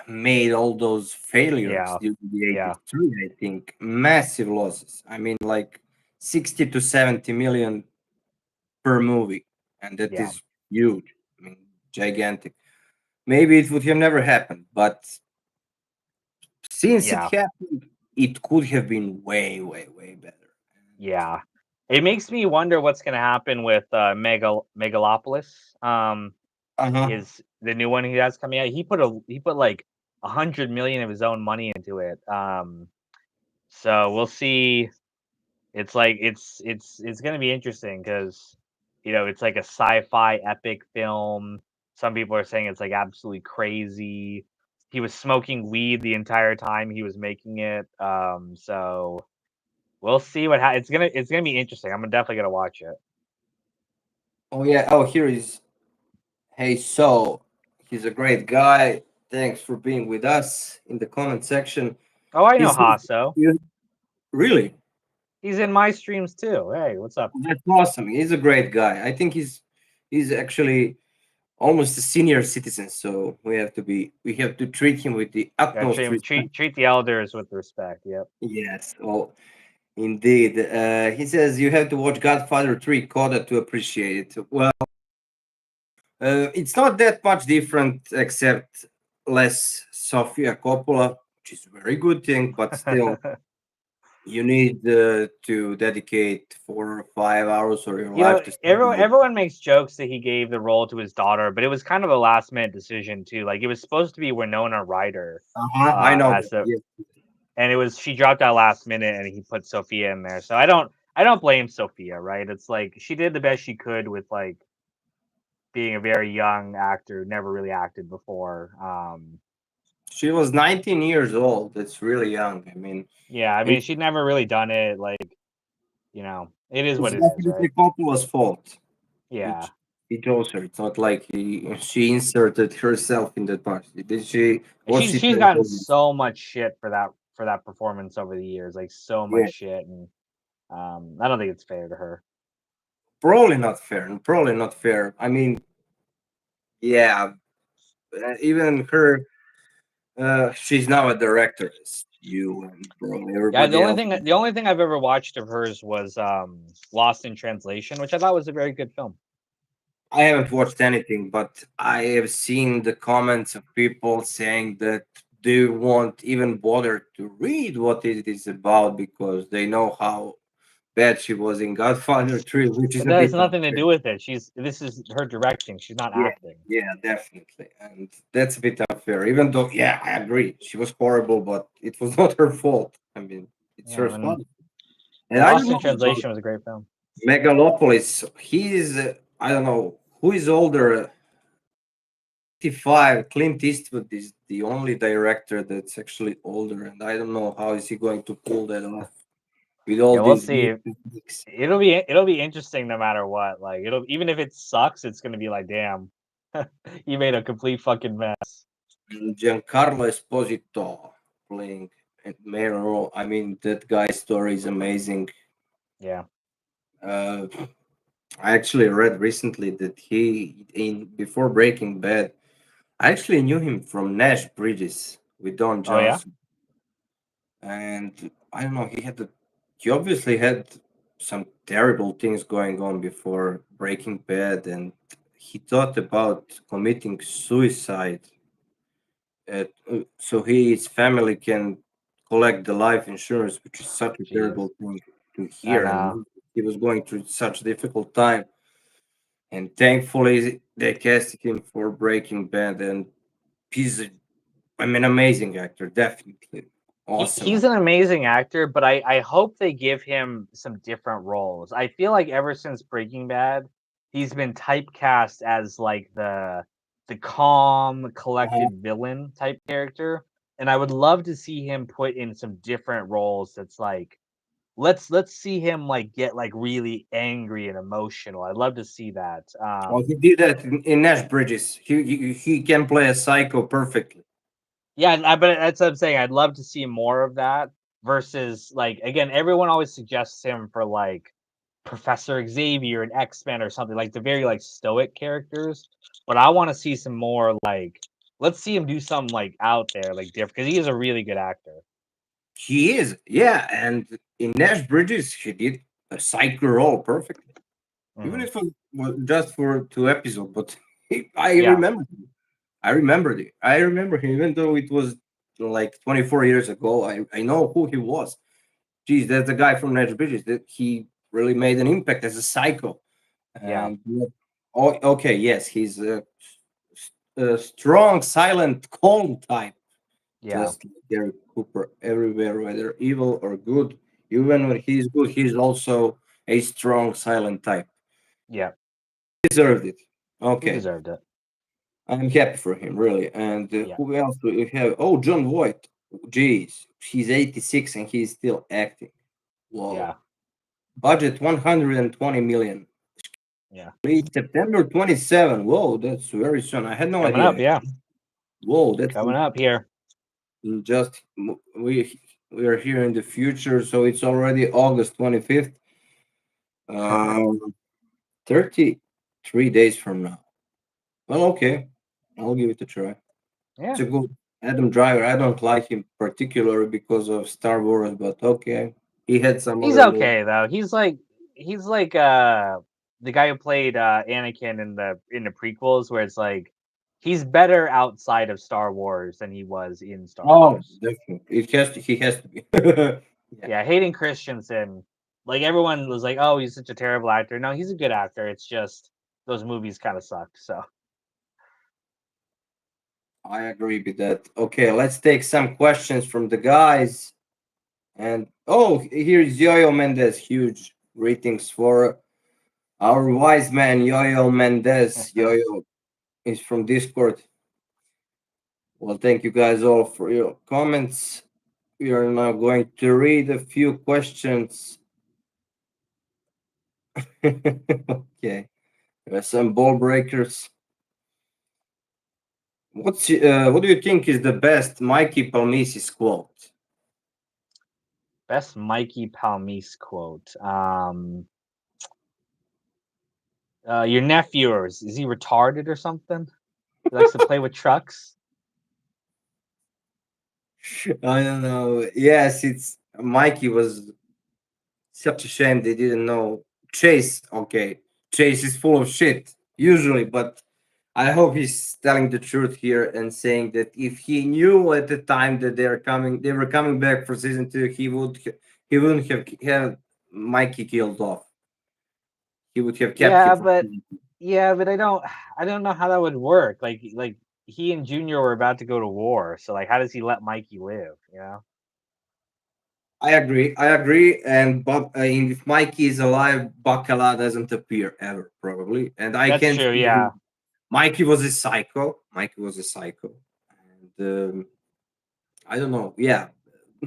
made all those failures yeah, during the yeah, 83. I think massive losses. I mean, like 60 to 70 million per movie, and that yeah, is huge. I mean, gigantic. Maybe it would have never happened, but since it yeah, happened, it could have been way, way, way better. yeah. It makes me wonder what's gonna happen with, Megalopolis. Uh huh. His the new one he has coming out, he put like 100 million of his own money into it. So we'll see. It's like it's gonna be interesting because you know it's like a sci-fi epic film. Some people are saying it's like absolutely crazy. He was smoking weed the entire time he was making it. So we'll see it's gonna be interesting. I'm definitely gonna watch it. Oh yeah. Oh, here is. Hey, so he's a great guy. Thanks for being with us in the comment section. Oh, I know He's Hasso. really. He's in my streams too. Hey, what's up? That's awesome. He's a great guy. I think he's actually almost a senior citizen, so we have to treat him with the Yeah, utmost respect. treat the elders with respect. Yep. Yes, well, indeed. He says you have to watch Godfather 3 Coda to appreciate it. Well, it's not that much different, except less Sofia Coppola, which is a very good thing, but still, you need to dedicate 4 or 5 hours of your You know, life to study it. everyone makes jokes that he gave the role to his daughter, but it was kind of a last minute decision too. Like it was supposed to be Winona Ryder, Uh-huh, I know as that. the Yes. and it was she dropped out last minute and he put Sophia in there. So I don't blame Sophia, right? It's like she did the best she could with like being a very young actor who never really acted before. She was 19 years old. That's really young. I mean, Yeah, I mean it, she'd never really done it. Like it is it's what it is, right? definitely Coppola's fault. Yeah, He chose her. It's not like she inserted herself in that part. Did she? and Was she she's trying gotten to? so much shit for that performance over the years, like so much Yeah, shit, and I don't think it's fair to her. probably not fair. And probably not fair. I mean, yeah, even her. She's now a director, as you and probably Yeah, everybody else. the only thing I've ever watched of hers was Lost in Translation, which I thought was a very good film. I haven't watched anything, but I have seen the comments of people saying that they won't even bother to read what it is about because they know how bad she was in Godfather 3, which is But a that has bit nothing to unfair. do with it. This is her directing. She's not Yeah, acting. yeah, definitely. And that's a bit unfair. Even though, yeah, I agree. She was horrible, but it was not her fault. I mean, it's Yeah, her I mean, fault. And I don't Lost in know about Translation was a great film. Megalopolis. He's, I don't know, who is older? 55. Clint Eastwood is the only director that's actually older. And I don't know how is he going to pull that off with all Yeah, we'll these new see. techniques. It'll be interesting no matter what. Like it'll even if it sucks, it's gonna be like, damn, you made a complete fucking mess. And Giancarlo Esposito playing a main role. I mean, that guy's story is amazing. Yeah. Uh, I actually read recently that he, in before Breaking Bad, I actually knew him from Nash Bridges with Don Oh yeah. Johnson, and I don't know. He obviously had some terrible things going on before Breaking Bad, and he thought about committing suicide so his family can collect the life insurance, which is such a Jeez. terrible thing to I hear. And know. he was going through such a difficult time. And thankfully, they casted him for Breaking Bad, and he's, I mean, amazing actor, definitely awesome He's actor. an amazing actor, but I hope they give him some different roles. I feel like ever since Breaking Bad, he's been typecast as like the calm, Uh-huh. collected villain type character, and I would love to see him put in some different roles that's like let's see him like get like really angry and emotional. I'd love to see that. Well, he did that in Nash Bridges. He can play a psycho perfectly. Yeah, but that's what I'm saying. I'd love to see more of that versus like again, everyone always suggests him for like Professor Xavier and X-Men or something like the very like stoic characters. But I want to see some more like let's see him do something like out there, like different because he is a really good actor. He is, yeah. And in Nash Bridges, he did a psycho role perfectly. Even Hmm. if it was just for 2 episodes, but I Yeah, remember him. I remembered it. I remember him, even though it was like 24 years ago. I know who he was. Geez, that's the guy from Nash Bridges that he really made an impact as a psycho. yeah, And oh, okay, yes, he's a strong, silent, calm type, yeah, just like Gary Cooper everywhere, whether evil or good. Even when he's good, he's also a strong, silent type. yeah. Deserved it. He Okay. deserved it. I'm happy for him, really. And Yeah, who else do we have? Oh, John Voight. Jeez, he's 86 and he's still acting. Whoa. yeah, Budget 120 million. yeah. Release September 27. Whoa, that's very soon. I had no Coming idea, up, yeah, actually. Whoa, that's coming up here. just we are here in the future, so it's already August 25th. Um, 33 days from now. Well, okay, I'll give it a try. It's Yeah, a good Adam Driver. I don't like him particularly because of Star Wars, but okay. He had some he's other movies. okay though. He's like the guy who played Anakin in the prequels where it's like he's better outside of Star Wars than he was in Star Oh, Wars. definitely. It has to. He has to be. Yeah, Yeah, Hayden Christensen, like everyone was like, "Oh, he's such a terrible actor." No, he's a good actor. It's just those movies kind of sucked. So, I agree with that. Okay, let's take some questions from the guys. And oh, here's Yo-Yo Mendez. Huge ratings for our wise man, Yo-Yo Mendez. Yo-Yo is from Discord. Well, thank you guys all for your comments. We are now going to read a few questions. Okay. Some ball breakers. What do you think is the best Mikey Palmisis quote? best Mikey Palmise quote. Your nephew, is he retarded or something? He likes to play with trucks. I don't know. Yes, it's Mikey was such a shame they didn't know Chase. Okay, Chase is full of shit usually, but I hope he's telling the truth here and saying that if he knew at the time that they were coming back for season two, he wouldn't have had Mikey killed off. He would have kept him Yeah, for but season two. yeah, but I don't know how that would work. Like he and Junior were about to go to war, so like how does he let Mikey live? You know? I agree. I agree. And if Mikey is alive, Bacala doesn't appear ever, probably. And I That's can't true. see him. Yeah. Mikey was a psycho. Mikey was a psycho. And I don't know. Yeah.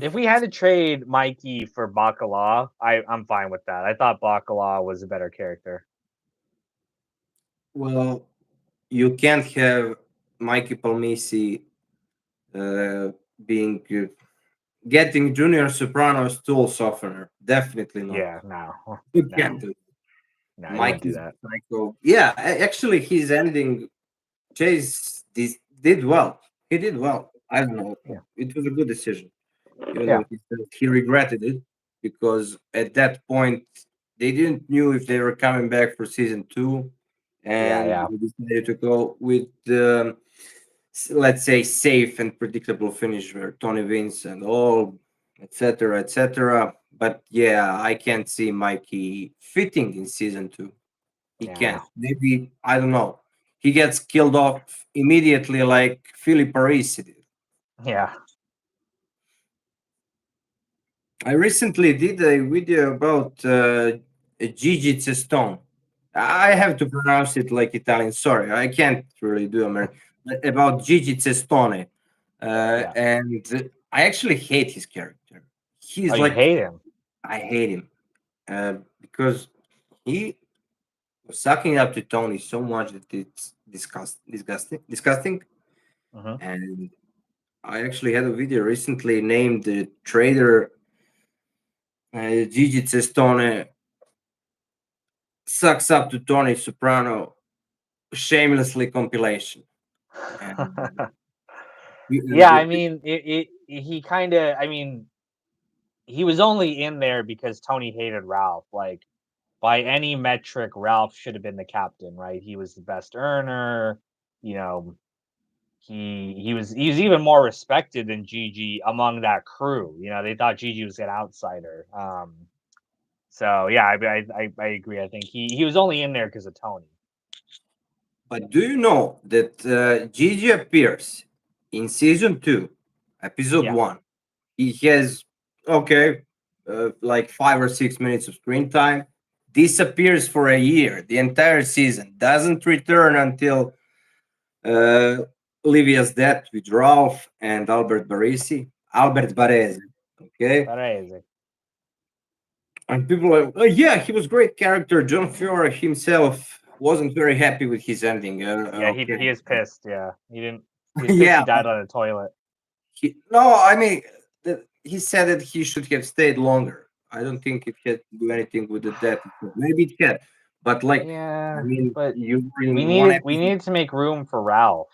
If we had to trade Mikey for Bacala, I'm fine with that. I thought Bacala was a better character. Well, you can't have Mikey Palmisi uh, being getting Junior Sopranos tool softener. Definitely not. Yeah, no, You no, can't do. no, you wouldn't do Mikey's that. psycho. Yeah, actually, his ending Chase did well. He did well. I don't know. Yeah, It was a good decision, even yeah, though he said he regretted it because at that point they didn't knew if they were coming back for season two, yeah, and yeah, we decided to go with the let's say safe and predictable finish where Tony wins and all, etc., etc. But yeah, I can't see Mikey fitting in season two. He yeah, no, can't. Maybe I don't know. He gets killed off immediately, like Philip Parisi did. yeah. I recently did a video about Gigi Cestone. I Yeah, have to pronounce it like Italian. Sorry, I can't really do American. About Gigi Cestone, yeah. and I actually hate his character. Oh, He's you like hate him? I hate him because he was sucking up to Tony so much that it's disgusting. Hmm. And I actually had a video recently named the trader Gigi Cestone sucks up to Tony Soprano shamelessly compilation. And Yeah, and I mean, he kind of. I mean, he was only in there because Tony hated Ralph. Like by any metric, Ralph should have been the captain, right? He was the best earner. You know, he was even more respected than Gigi among that crew. You know, they thought Gigi was an outsider. So yeah, I agree. I think he was only in there because of Tony. but do you know that Gigi appears in season two, episode Yeah, one? He has okay, like 5 or 6 minutes of screen time. Disappears for a year, the entire season. Doesn't return until uh, Livia's death with Ralph and Albert Baresi. Okay, Parese. and people are, oh, yeah, he was great character. John Fiore himself wasn't very happy with his ending. Yeah, Okay, he is pissed. Yeah, he didn't. He was pissed. He yeah, died on a toilet. no, I mean, he said that he should have stayed longer. I don't think it had to do anything with the death. Maybe it had, but like, I Yeah, mean, but you were in one we episode. needed to make room for Ralph.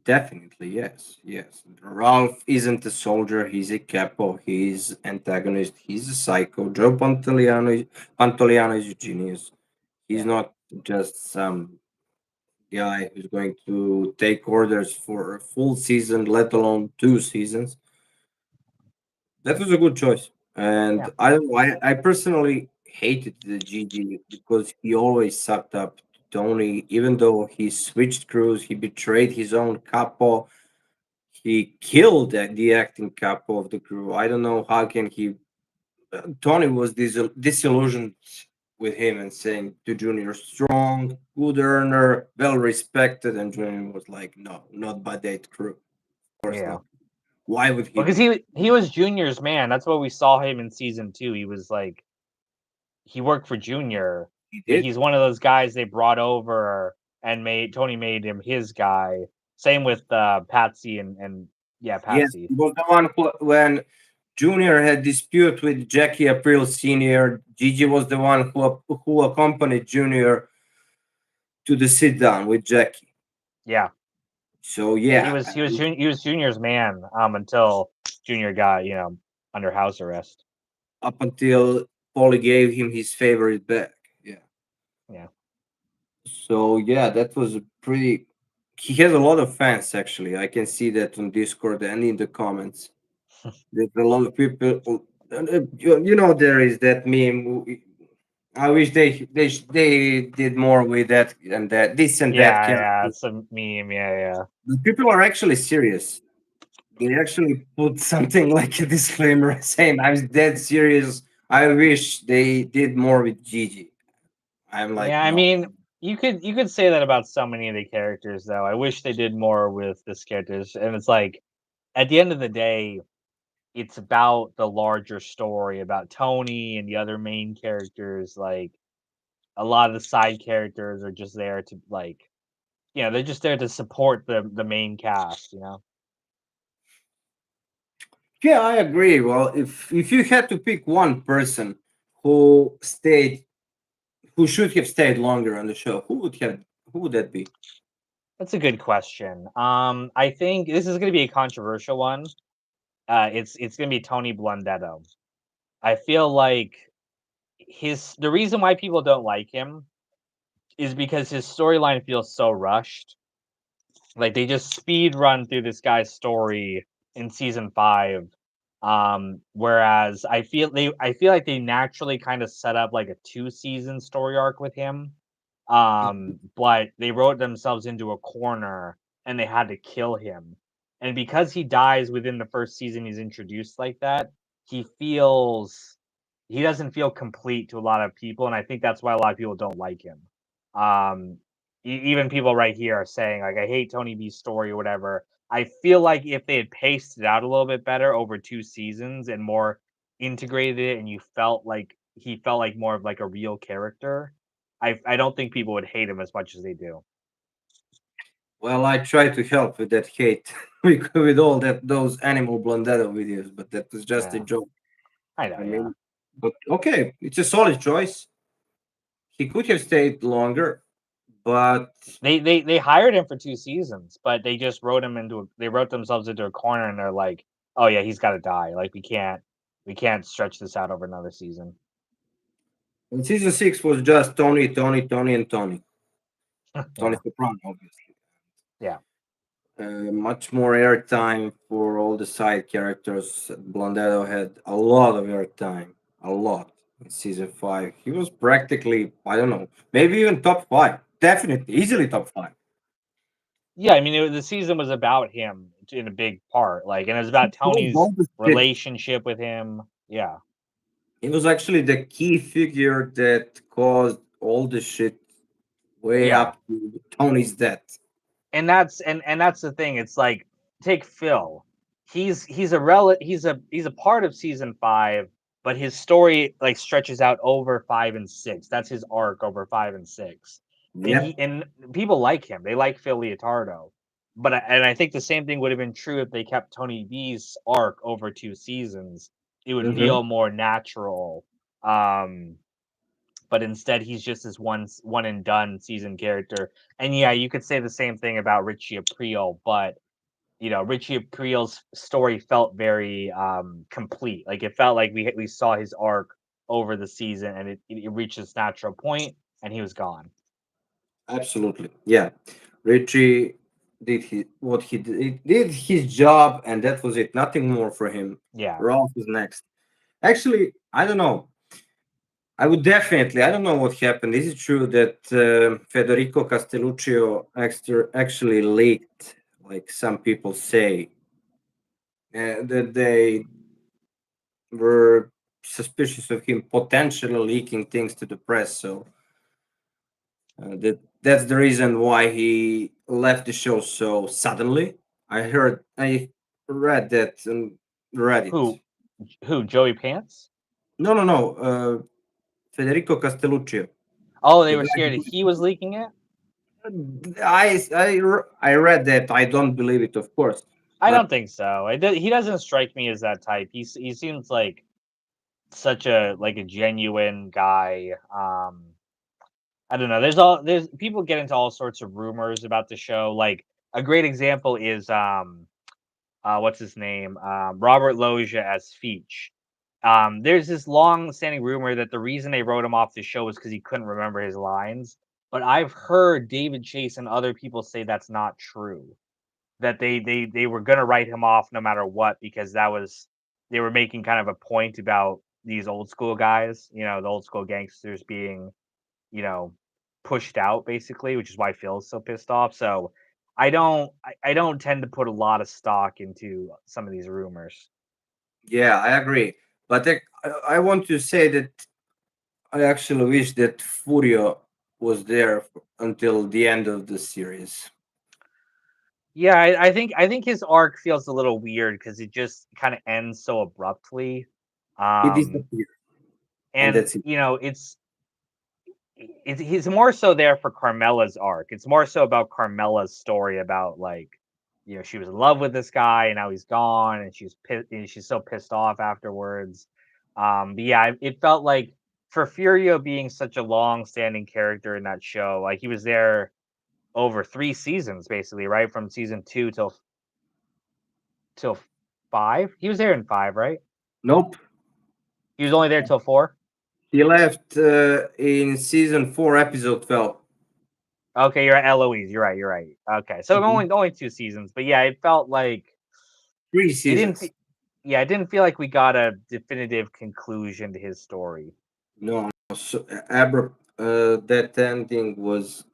Definitely, yes, yes. Ralph isn't a soldier; he's a capo. He's antagonist. He's a psycho. Pantoliano is a genius. He's Yeah, not just some guy who's going to take orders for a full season, let alone 2 seasons. That was a good choice. And yeah, I don't know, I personally hated the GG because he always sucked up to Tony, even though he switched crews, he betrayed his own capo, he killed the acting capo of the crew. I don't know how can he. Tony was disillusioned with him and saying to Junior, strong, good earner, well respected, and Junior was like, no, not by that crew. Of course yeah. not. Why would he Because do that? he was Junior's man. That's what we saw him in season two. He was like he worked for Junior. He Like did. he's one of those guys they brought over and made Tony made him his guy. Same with Patsy and yeah, Yes, Patsy. he was the one who, when Junior had dispute with Jackie April Senior, Gigi was the one who accompanied Junior to the sit down with Jackie. Yeah. So Yeah, yeah, he was Junior's man until Junior got, you know, under house arrest. up until Paulie gave him his favorite bag. Yeah, Yeah. So yeah, that was a pretty. He has a lot of fans actually. I can see that on Discord and in the comments. There's a lot of people. You know, there is that meme. I wish they did more with that and that this and that Yeah, character. yeah, it's a meme. Yeah, yeah. The people are actually serious. They actually put something like a disclaimer saying, "I'm dead serious. I wish they did more with Gigi." I'm like, Yeah, I no. mean, you could say that about so many of the characters, though. I wish they did more with this characters, and it's like at the end of the day, it's about the larger story about Tony and the other main characters. Like a lot of the side characters are just there to they're just there to support the main cast. Yeah, I agree. Well, if you had to pick one person who stayed, who should have stayed longer on the show, who would that be? That's a good question. I think this is going to be a controversial one. It's going to be Tony Blundetto. I feel like his the reason why people don't like him is because his storyline feels so rushed. Like they just speed run through this guy's story in season 5. Whereas I feel like they naturally kind of set up like a 2-season story arc with him. But they wrote themselves into a corner and they had to kill him. And because he dies within the first season he's introduced like that, he feels he doesn't feel complete to a lot of people, and I think that's why a lot of people don't like him. Um, even people right here are saying like, "I hate Tony B's story" or whatever. I feel like if they had paced it out a little bit better over 2 seasons and more integrated it, and you felt like he felt like more of like a real character, I don't think people would hate him as much as they do. Well, I try to help with that hate with all that those animal blundetto videos, but that was just a Yeah, joke. I know. I Yeah, mean, but okay, it's a solid choice. He could have stayed longer, but they hired him for 2 seasons, but they just they wrote themselves into a corner, and they're like, "Oh yeah, he's got to die. Like we can't stretch this out over another season." season 6 was just Tony, Tony, Tony, and Tony. Tony Yeah, Soprano, obviously. yeah. Much more airtime for all the side characters. Blondetto had a lot of airtime, a lot in season 5. He was practically, I don't know, maybe even top 5. Definitely, easily top 5. Yeah, I mean, the season was about him in a big part, like, and it was about Caused Tony's all the shit. relationship with him. Yeah, He was actually the key figure that caused all the shit way yeah. up to Tony's death. And that's the thing. It's like take Phil. He's a part of season 5, but his story like stretches out over 5 and 6. That's his arc over 5 and 6. Yep. And people like him. They like Phil Leotardo. And I think the same thing would have been true if they kept Tony V's arc over 2 seasons. It would Hmm. feel more natural. Um but instead he's just this one and done season character. And yeah, you could say the same thing about Richie Aprile, but Richie Aprile's story felt very complete. Like it felt like we saw his arc over the season, and it reached its natural point, and he was gone. Absolutely. Yeah. Richie did what he did. He did his job, and that was it. Nothing more for him. Yeah. Ralph is next. Actually, I don't know. I would definitely. I don't know what happened. Is it true that Federico Castelluccio actually leaked, like some people say, that they were suspicious of him potentially leaking things to the press? So that's the reason why he left the show so suddenly. I read that on Reddit. Who? Who? Joey Pants? No, no, no. Federico Castelluccio, Oh, they the were guy scared that he was who. leaking it. I read that. I don't believe it, of course, I don't but think so. He doesn't strike me as that type. He seems like such a genuine guy. I don't know. There's people get into all sorts of rumors about the show. Like a great example is what's his name? Robert Loggia as Feech. There's this long standing rumor that the reason they wrote him off the show was because he couldn't remember his lines. but I've heard David Chase and other people say that's not true. That they were gonna write him off no matter what because that was they were making kind of a point about these old school guys, the old school gangsters being, you know, pushed out basically, which is why Phil's so pissed off. So I don't tend to put a lot of stock into some of these rumors. Yeah, I agree. But I want to say that I actually wish that Furio was there until the end of the series. Yeah, I think his arc feels a little weird because it just kind of ends so abruptly. He Um, disappeared, and and that's it. he's more so there for Carmela's arc. It's more so about Carmela's story about like, she was in love with this guy and now he's gone and she's so pissed off afterwards. But yeah, it felt like for Furio being such a long-standing character in that show, like he was there over 3 seasons basically, right? From season 2 till 5. He was there in 5, right? Nope. He was only there till 4. He left in season 4, episode 12. Okay, you're at Eloise. You're right. You're right. Okay, so Mhm. only 2 seasons, but yeah, it felt like Three it didn't. seasons. Yeah, it didn't feel like we got a definitive conclusion to his story. No, so abrupt. That ending was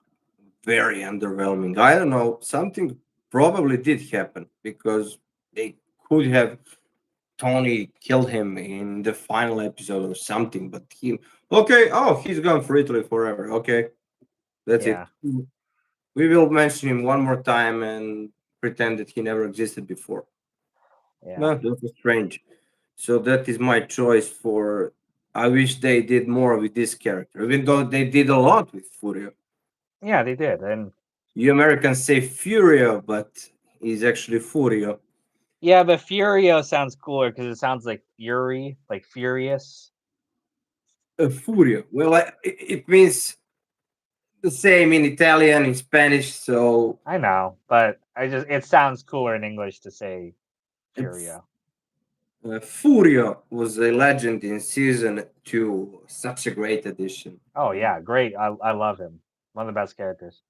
very underwhelming. I don't know. Something probably did happen because they could have Tony killed him in the final episode or something. But he, okay, oh, he's gone for Italy forever. Okay, that's it. Yeah, We will mention him one more time and pretend that he never existed before. yeah, No, that was strange. So that is my choice for. I wish they did more with this character, even though they did a lot with Furio. yeah. They did, and You Americans say Furio, but he's actually Furio. yeah, but Furio sounds cooler because it sounds like fury, like furious. Furio. Well, it means the same in Italian, in Spanish. So I know, but it sounds cooler in English to say it's, Furio. Furio was a legend in season 2. Such a great addition. Oh yeah, great. I love him. One of the best characters.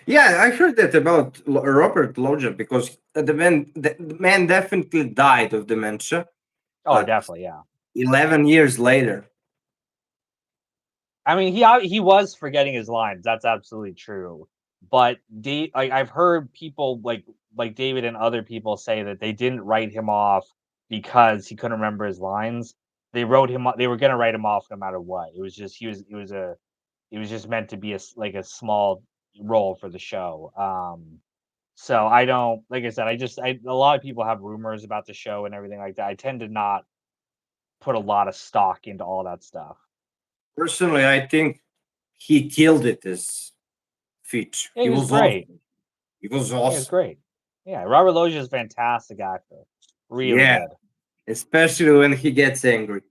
Yeah, I heard that about Robert Loggia because the man definitely died of dementia, Oh, but definitely, yeah. 11 years later, I mean, he was forgetting his lines. That's absolutely true. But I've heard people like David and other people say that they didn't write him off because he couldn't remember his lines. They wrote him. They were gonna write him off no matter what. It was just he was. It was just meant to be like a small role for the show. So I don't like I said. A lot of people have rumors about the show and everything like that. I tend to not put a lot of stock into all that stuff. personally, I think he killed it as Fitch. Yeah, He he was was great. awesome. He was Yeah, it's awesome. great. Yeah, Robert Loggia is a fantastic actor. Really Yeah, good. especially when he gets angry.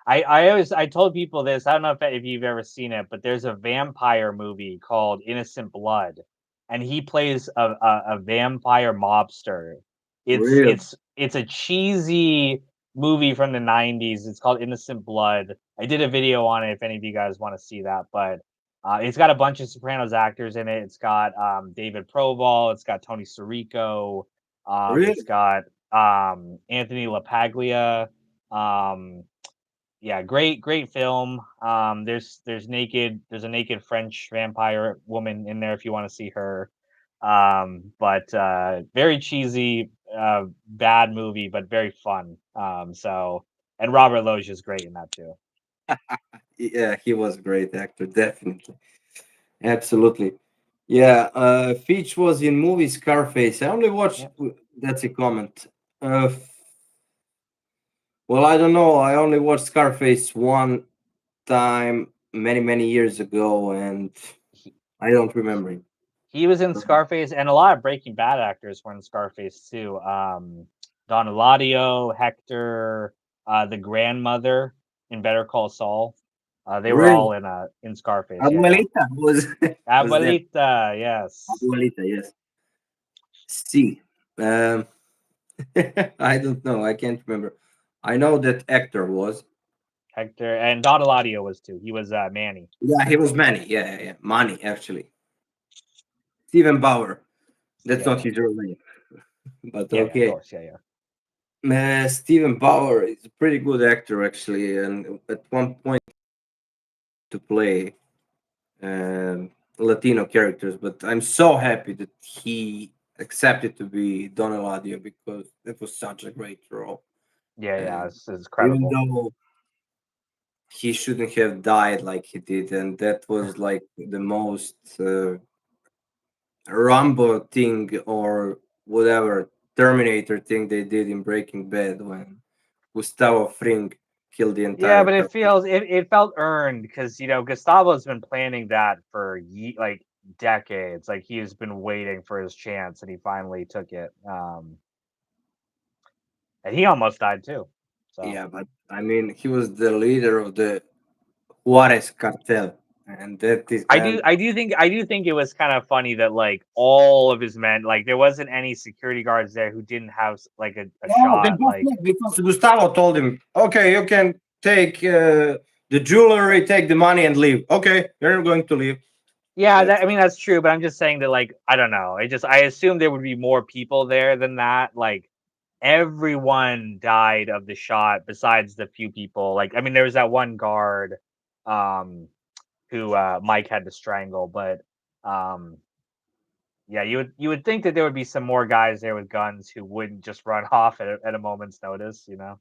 I told people this. I don't know if you've ever seen it, but there's a vampire movie called Innocent Blood, and he plays a vampire mobster. Really? It's a cheesy movie from the '90s. It's called Innocent Blood. I did a video on it if any of you guys want to see that, but it's got a bunch of Sopranos actors in it. It's got David Proval. It's got Tony Sirico. It's Really? got Anthony LaPaglia. Um, yeah, great film. There's a naked French vampire woman in there if you want to see her. But very cheesy, bad movie, but very fun. And Robert Loggia is great in that too. Yeah, he was a great actor, definitely. Absolutely. Yeah, Fitch was in movie Scarface. I only watched, Yeah. that's a comment. Uh, well, I don't know. I only watched Scarface one time many years ago, and He, I don't remember it. he was in Scarface, and a lot of Breaking Bad actors were in Scarface too. Don Eladio, Hector, the grandmother in Better Call Saul. They were Really? all in Scarface. Yeah. Abuelita was was there. Abuelita, yes. Abuelita, yes. See, I don't know. I can't remember. I know that actor was. Hector, and Donaladio was too. He was Manny. Yeah, he was Manny. Yeah, yeah, yeah. Manny actually. Steven Bauer. That's Yeah, not yeah, his real name, but yeah, yeah. Of okay. course, yeah, yeah. Steven Bauer is a pretty good actor actually, and at one point to play Latino characters. But I'm so happy that he accepted to be Don Eladio because that was such a great role. Yeah, yeah. And It's even credible. though he shouldn't have died like he did, and that was like the most Rambo thing or whatever Terminator thing they did in Breaking Bad when Gustavo Fring killed the Yeah, entire but it company. feels it felt earned because Gustavo's been planning that for like decades. Like he's been waiting for his chance, and he finally took it. And he almost died too. So Yeah, but I mean, he was the leader of the Juarez cartel, and that is and I do think it was kind of funny that like all of his men, like there wasn't any security guards there who didn't have like a no, they shot. both Like left because Gustavo told him, "Okay, you can take the jewelry, take the money, and leave." Okay, you're going to leave. yeah, That's I mean that's true, but I'm just saying that like I don't know. I assumed there would be more people there than that. Like everyone died of the shot besides the few people. Like I mean there was that one guard um who Mike had to strangle, but um yeah, you would think that there would be some more guys there with guns who wouldn't just run off at a moment's notice, you know?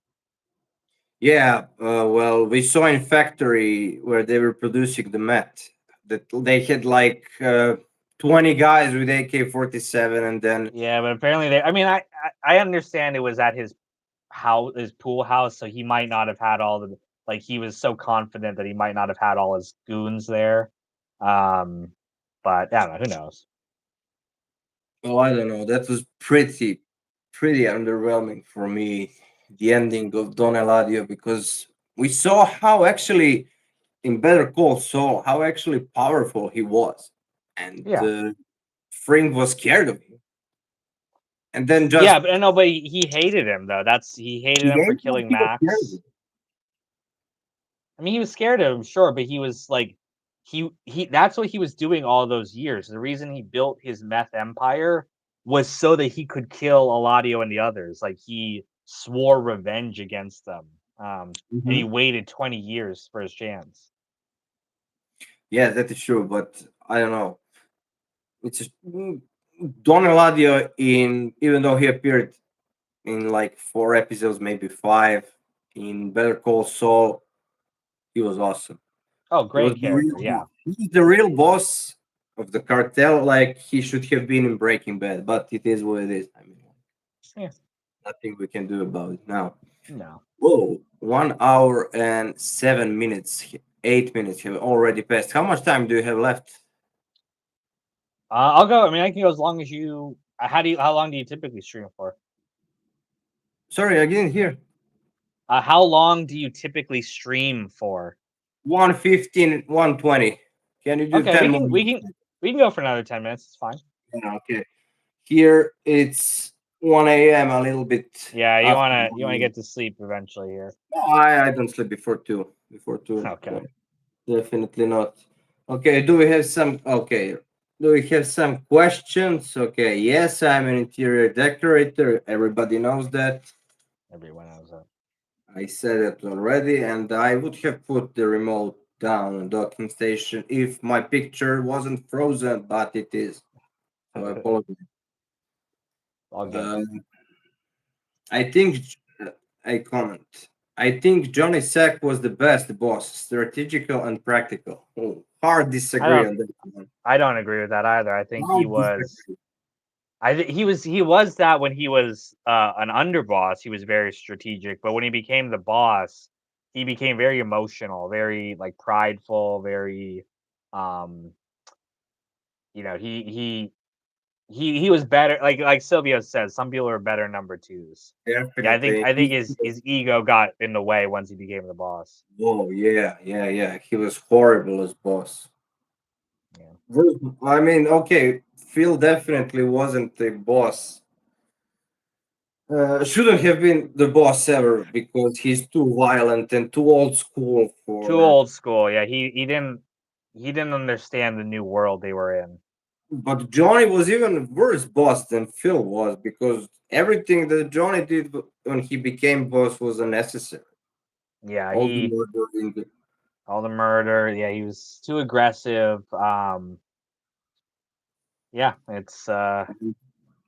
yeah. Well, we saw in factory where they were producing the meth that they had like 20 guys with AK-47, and then Yeah, but apparently they. I mean, I understand it was at his pool house, so he might not have had all the like. He was so confident that he might not have had all his goons there. Um, but I don't know. Who knows? oh, I don't know. That was pretty underwhelming for me. The ending of Don Eladio because we saw how actually in Better Call Saul how actually powerful he was, and Yeah, Frink was scared of him, and then just yeah, but no, but he hated him though. He hated he him for gave him killing he was scared of Max. him. I mean, he was scared of him, sure, but he was like, he. That's what he was doing all those years. The reason he built his meth empire was so that he could kill Eladio and the others. Like he swore revenge against them, and he Mhm. waited 20 years for his chance. Yeah, that is true, but I don't know. It's just, Don Eladio in even though he appeared in like 4 episodes, maybe five in Better Call Saul, he was awesome. Oh, He was great the real character, yeah, boss. He's the real boss of the cartel, like he should have been in Breaking Bad, but it is what it is. I mean, yeah. nothing we can do about it now. No, Whoa, 1 hour and 7 minutes, 8 minutes have already passed. How much time do you have left? I'll go. I mean, I can go as long as you. How do you? How long do you typically stream for? Sorry, I didn't hear. How long do you typically stream for? 115, 120. Can you do Okay, 10 more we can go for another 10 minutes. It's fine. Yeah, okay. Here it's 1 a.m., a little bit Yeah, after you wanna 1 a.m. get to sleep eventually here. No, I don't sleep before 2. Before 2. Okay. Definitely not. Okay, do we have some? Okay, do we have some questions? Okay, yes, I'm an interior decorator. Everybody knows that. Everyone knows that. I said it already, and I would have put the remote down on docking station if my picture wasn't frozen, but it is. So I apologize. All good. Um, I think I comment. I think Johnny Sack was the best boss, strategical and practical. Oh, hard I disagree don't on that one. I don't agree with that either. I think he Hard was disagree. he was that when he was an underboss, he was very strategic, but when he became the boss, he became very emotional, very like prideful, very um he was better like Silvio says, some people are better number twos. Yeah, Definitely. I think his ego got in the way once he became the boss. Oh yeah, yeah, yeah. He was horrible as boss. Yeah. I mean, okay, Phil definitely wasn't the boss Shouldn't have been the boss ever because he's too violent and too old school Too for. old school. Yeah, he didn't understand the new world they were in. But Johnny was even worse boss than Phil was because everything that Johnny did when he became boss was unnecessary. Yeah, All the he murdering. all the murder. Yeah, he was too aggressive. Yeah, it's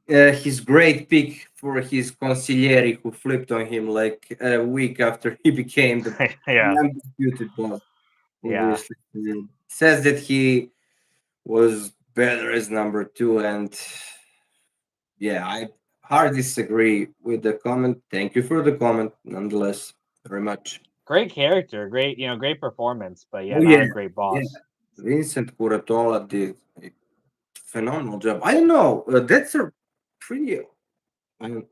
His great pick for his consigliere who flipped on him like a week after he became the yeah, undisputed boss. yeah. Obviously, he says that he was better as number two, and yeah, I hard disagree with the comment. Thank you for the comment, nonetheless, very much. Great character, great performance, but yeah, Oh not a yeah, great yeah. boss. Vincent Curatola did a phenomenal job. I don't know. That's a pretty. I, don't-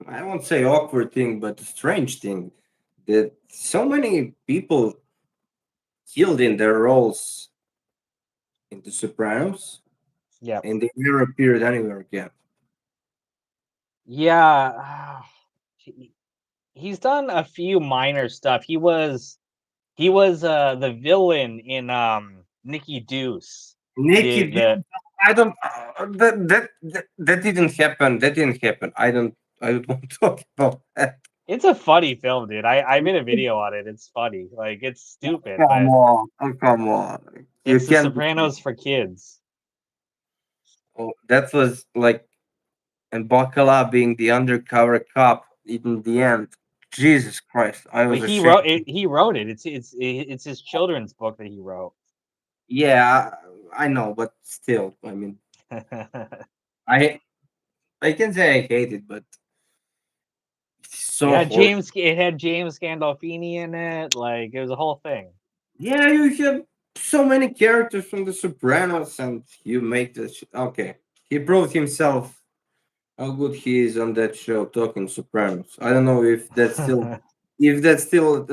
I won't say awkward thing, but a strange thing that so many people killed in their roles in The Sopranos, Yep. and they never appeared anywhere again. Yeah, he- he's done a few minor stuff. He was the villain in Nicky Deuce. Nikki, The I don't. That didn't happen. That didn't happen. I don't. I don't want to talk about that. It's a funny film, dude. I made a video on it. It's funny. Like it's stupid, Come but on. Oh, come on. You it's The can't be. Sopranos for kids. Oh, that was like, and Bacala being the undercover cop in the end. Jesus Christ, I But was he ashamed. wrote it. He wrote it. It's his children's book that he wrote. Yeah, I know, but still, I mean, I I can say I hate it, but it's so horrible. It had James Gandolfini in it. Like it was a whole thing. Yeah, you have so many characters from The Sopranos, and you make this. Okay, he proved himself how good he is on that show, talking Sopranos. I don't know if that's still a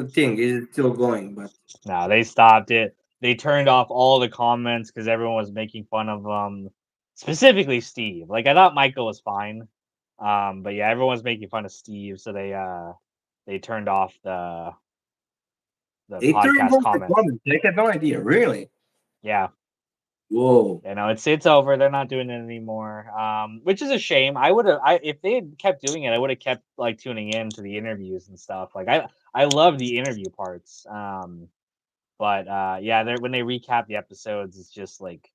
thing. Is it still going? But No, they stopped it. They turned off all the comments because everyone was making fun of specifically Steve. Like I thought Michael was fine. But yeah, everyone was making fun of Steve, so they turned off the they turned podcast off the comments. comments. I had no idea. Really? Yeah. Whoa. You know, it's over. They're not doing it anymore. Which is a shame. I if they had kept doing it, I would have kept like tuning in to the interviews and stuff. Like I love the interview parts. But yeah, when they recap the episodes, it's just like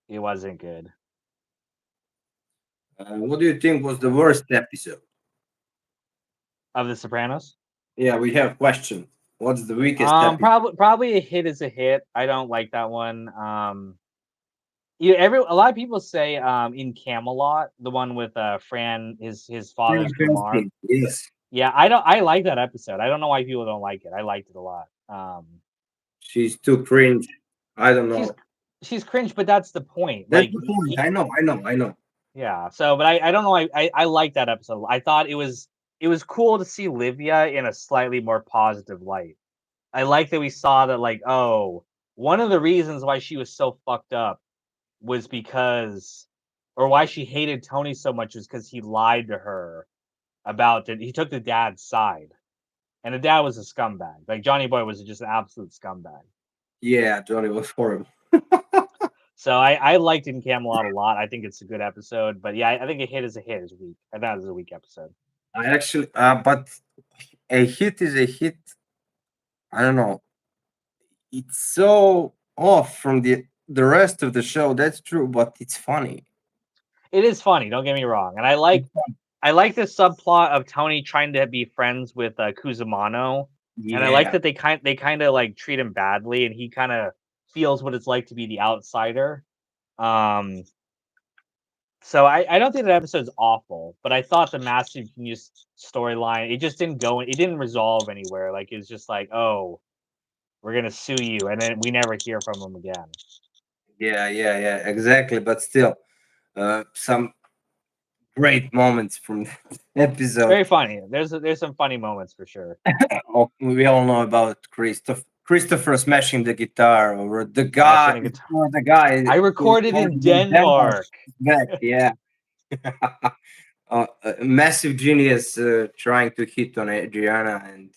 it wasn't good. What do you think was the worst episode? Of The Sopranos? Yeah, we have a question. What's the weakest episode? Probably a hit is a hit. I don't like that one. Yeah, a lot of people say in Camelot, the one with Fran, his father's Kumar. Yes, Yeah, I like that episode. I don't know why people don't like it. I liked it a lot. she's too cringe. I don't She's know. she's cringe, but that's the point. That's Like, the point. I know. I know. I know. yeah. So, but I don't know. I like that episode. I thought it was cool to see Livia in a slightly more positive light. I like that we saw that, like, oh, one of the reasons why she was so fucked up was because, or why she hated Tony so much was because he lied to her about that. He took the dad's side, and the dad was a scumbag. Like Johnny Boy was just an absolute scumbag. Yeah, Johnny was horrible. So I liked In Camelot a lot. I think it's a good episode, but yeah, I think a hit is a hit is weak. I thought it was a weak episode. I actually, but a hit is a hit. I don't know. It's so off from the rest of the show. That's true, but it's funny. It is funny. Don't get me wrong, and I like the subplot of Tony trying to be friends with Cusimano, and I like Yeah, that they kind of like treat him badly, and he kind of feels what it's like to be the outsider. Um, so I don't think that episode's awful, but I thought the Massive Genius storyline it just didn't go, it didn't resolve anywhere. Like it's just like, oh, we're gonna sue you, and then we never hear from him again. yeah, exactly. But still, some great moments from that It's episode. very funny. There's some funny moments for sure. Oh, we all know about Christopher smashing the guitar, or the guy, Smashing a guitar. or the guy I who recorded in recorded in Denmark Denmark. is back. Yeah, A massive genius trying to hit on Adriana, and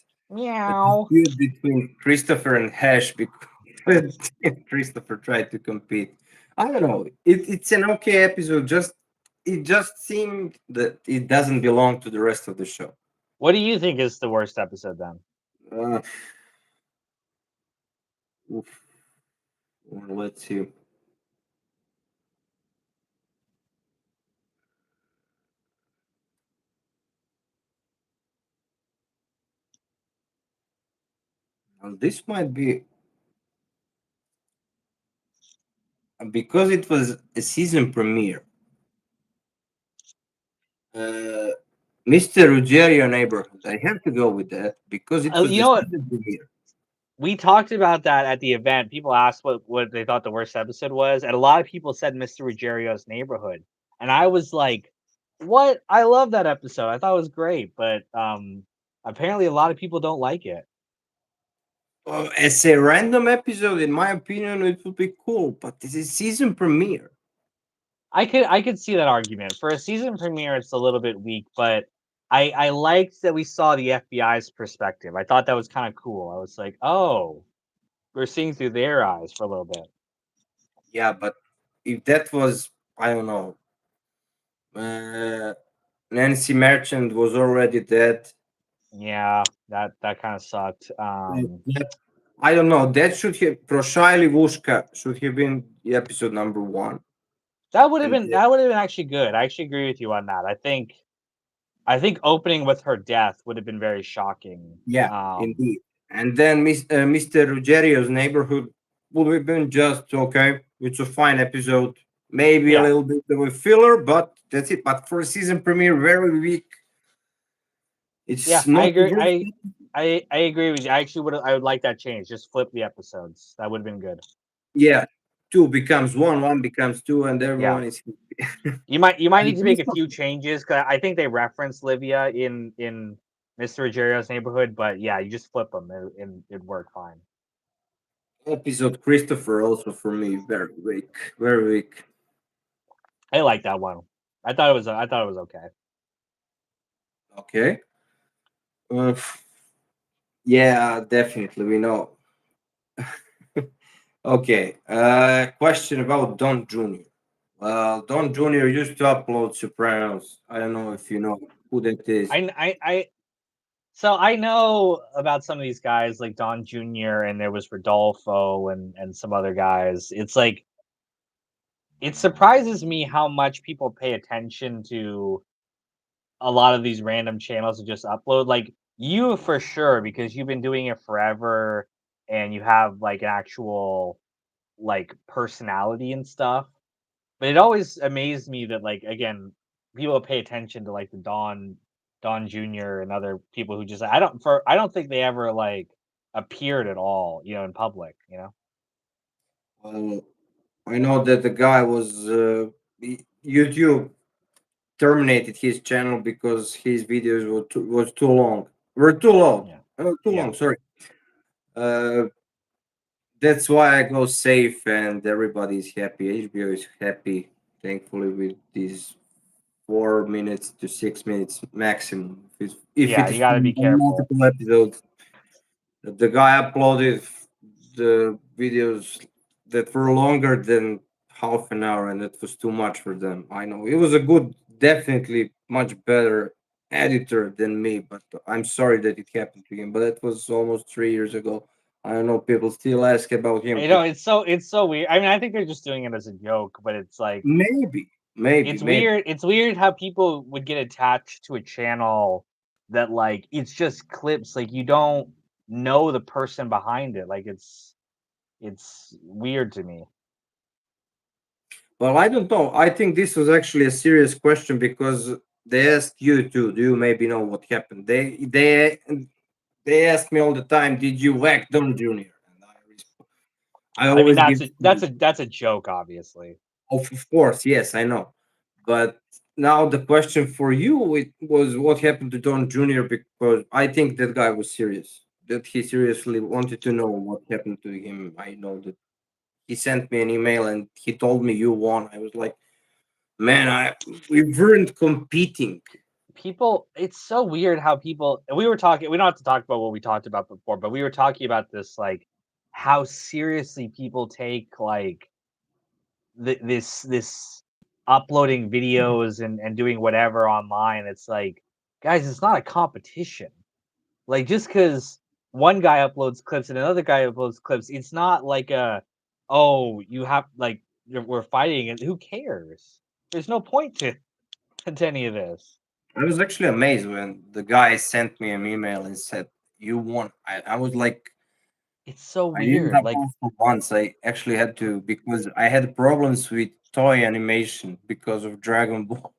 a Meow. dispute between Christopher and Hash because Christopher tried to compete. I don't know. It's an okay episode. Just it just seemed that it doesn't belong to the rest of the show. What do you think is the worst episode then? Uh, oof. Well, let's see. Well, this might be because it was a season premiere. Uh, Mr. Ruggiero neighborhood. I have to go with that because it was You the know what? season premiere. We talked about that at the event. People asked what they thought the worst episode was, and a lot of people said Mr. Ruggiero's Neighborhood, and I was like, "What? I love that episode. I thought it was great." But apparently, a lot of people don't like it. As a random episode, in my opinion, it would be cool, but this is season premiere. I could see that argument for a season premiere. It's a little bit weak, but I liked that we saw the FBI's perspective. I thought that was kind of cool. I was like, "Oh, we're seeing through their eyes for a little bit." Yeah, but if that was, I don't know, uh, Nancy Merchant was already dead. Yeah, that kind of sucked. That, I don't know. That should have Proshai Vushka should have been the episode number one. That would have And been that would have been actually good. I actually agree with you on that. I think opening with her death would have been very shocking. yeah, indeed. And then Mr. Ruggiero's neighborhood would have been just okay. It's a fine episode. Maybe a Yeah, little bit of a filler, but that's it. But for a season premiere, very weak. yeah, It's I not agree. the I agree with you. I would like that change. Just flip the episodes. That would have been good. yeah. Two becomes one, one becomes two, and Yeah, everyone is. you might And need to make a few changes because I think they reference Livia in Mr. Rogerio's neighborhood, but yeah, you just flip them and it'd work fine. episode Christopher also for me very weak, very weak. I like that one. I thought it was okay. Okay. Uh, yeah, definitely. We know. Okay. Question about Don Jr. Well, Don Jr. used to upload Sopranos. I don't know if you know who that is. I So I know about some of these guys like Don Jr. and there was Rodolfo and some other guys. It's like it surprises me how much people pay attention to a lot of these random channels to just upload. Like you for sure because you've been doing it forever and you have like an actual like personality and stuff. But it always amazed me that like again, people pay attention to like the Don Jr. and other people who just I don't think they ever like appeared at all, in public, Well, I know that the guy was YouTube terminated his channel because his videos was too long. Were too long. Yeah. Too Yeah. long. Sorry. Uh, that's why I go safe and everybody's happy. HBO is happy, thankfully, with these 4 minutes to 6 minutes maximum. If Yeah, it you is got to be careful. multiple episodes, the guy uploaded the videos that were longer than half an hour, and that was too much for them. I know it was a good, definitely much better editor than me, but I'm sorry that it happened to him. But that was almost 3 years ago. I don't know. People still ask about him. It's so weird. I mean, I think they're just doing it as a joke, but it's like Maybe, maybe, it's maybe. weird. It's weird how people would get attached to a channel that like it's just clips like you don't know the person behind it. Like it's weird to me. Well, I don't know. I think this was actually a serious question because they asked you too. Do you maybe know what happened? They ask me all the time, "Did you whack Don Junior?" And I I mean, always give, that's a joke, obviously. of course, yes, I know. But now the question for you it was what happened to Don Junior because I think that guy was serious. That he seriously wanted to know what happened to him. I know that he sent me an email and he told me you won. I was like, Man, we weren't competing. People, it's so weird how people, and we were talking, we don't have to talk about what we talked about before, but we were talking about this, like, how seriously people take, like, this uploading videos and doing whatever online. It's like, guys, it's not a competition. Like, just because one guy uploads clips and another guy uploads clips, it's not like a, oh, you have, like, we're fighting, and who cares? There's no point to to any of this. I was actually amazed when the guy sent me an email and said, "You won." I was like, It's so I didn't weird. Like, upload for once. I actually had to because I had problems with toy animation because of Dragon Ball.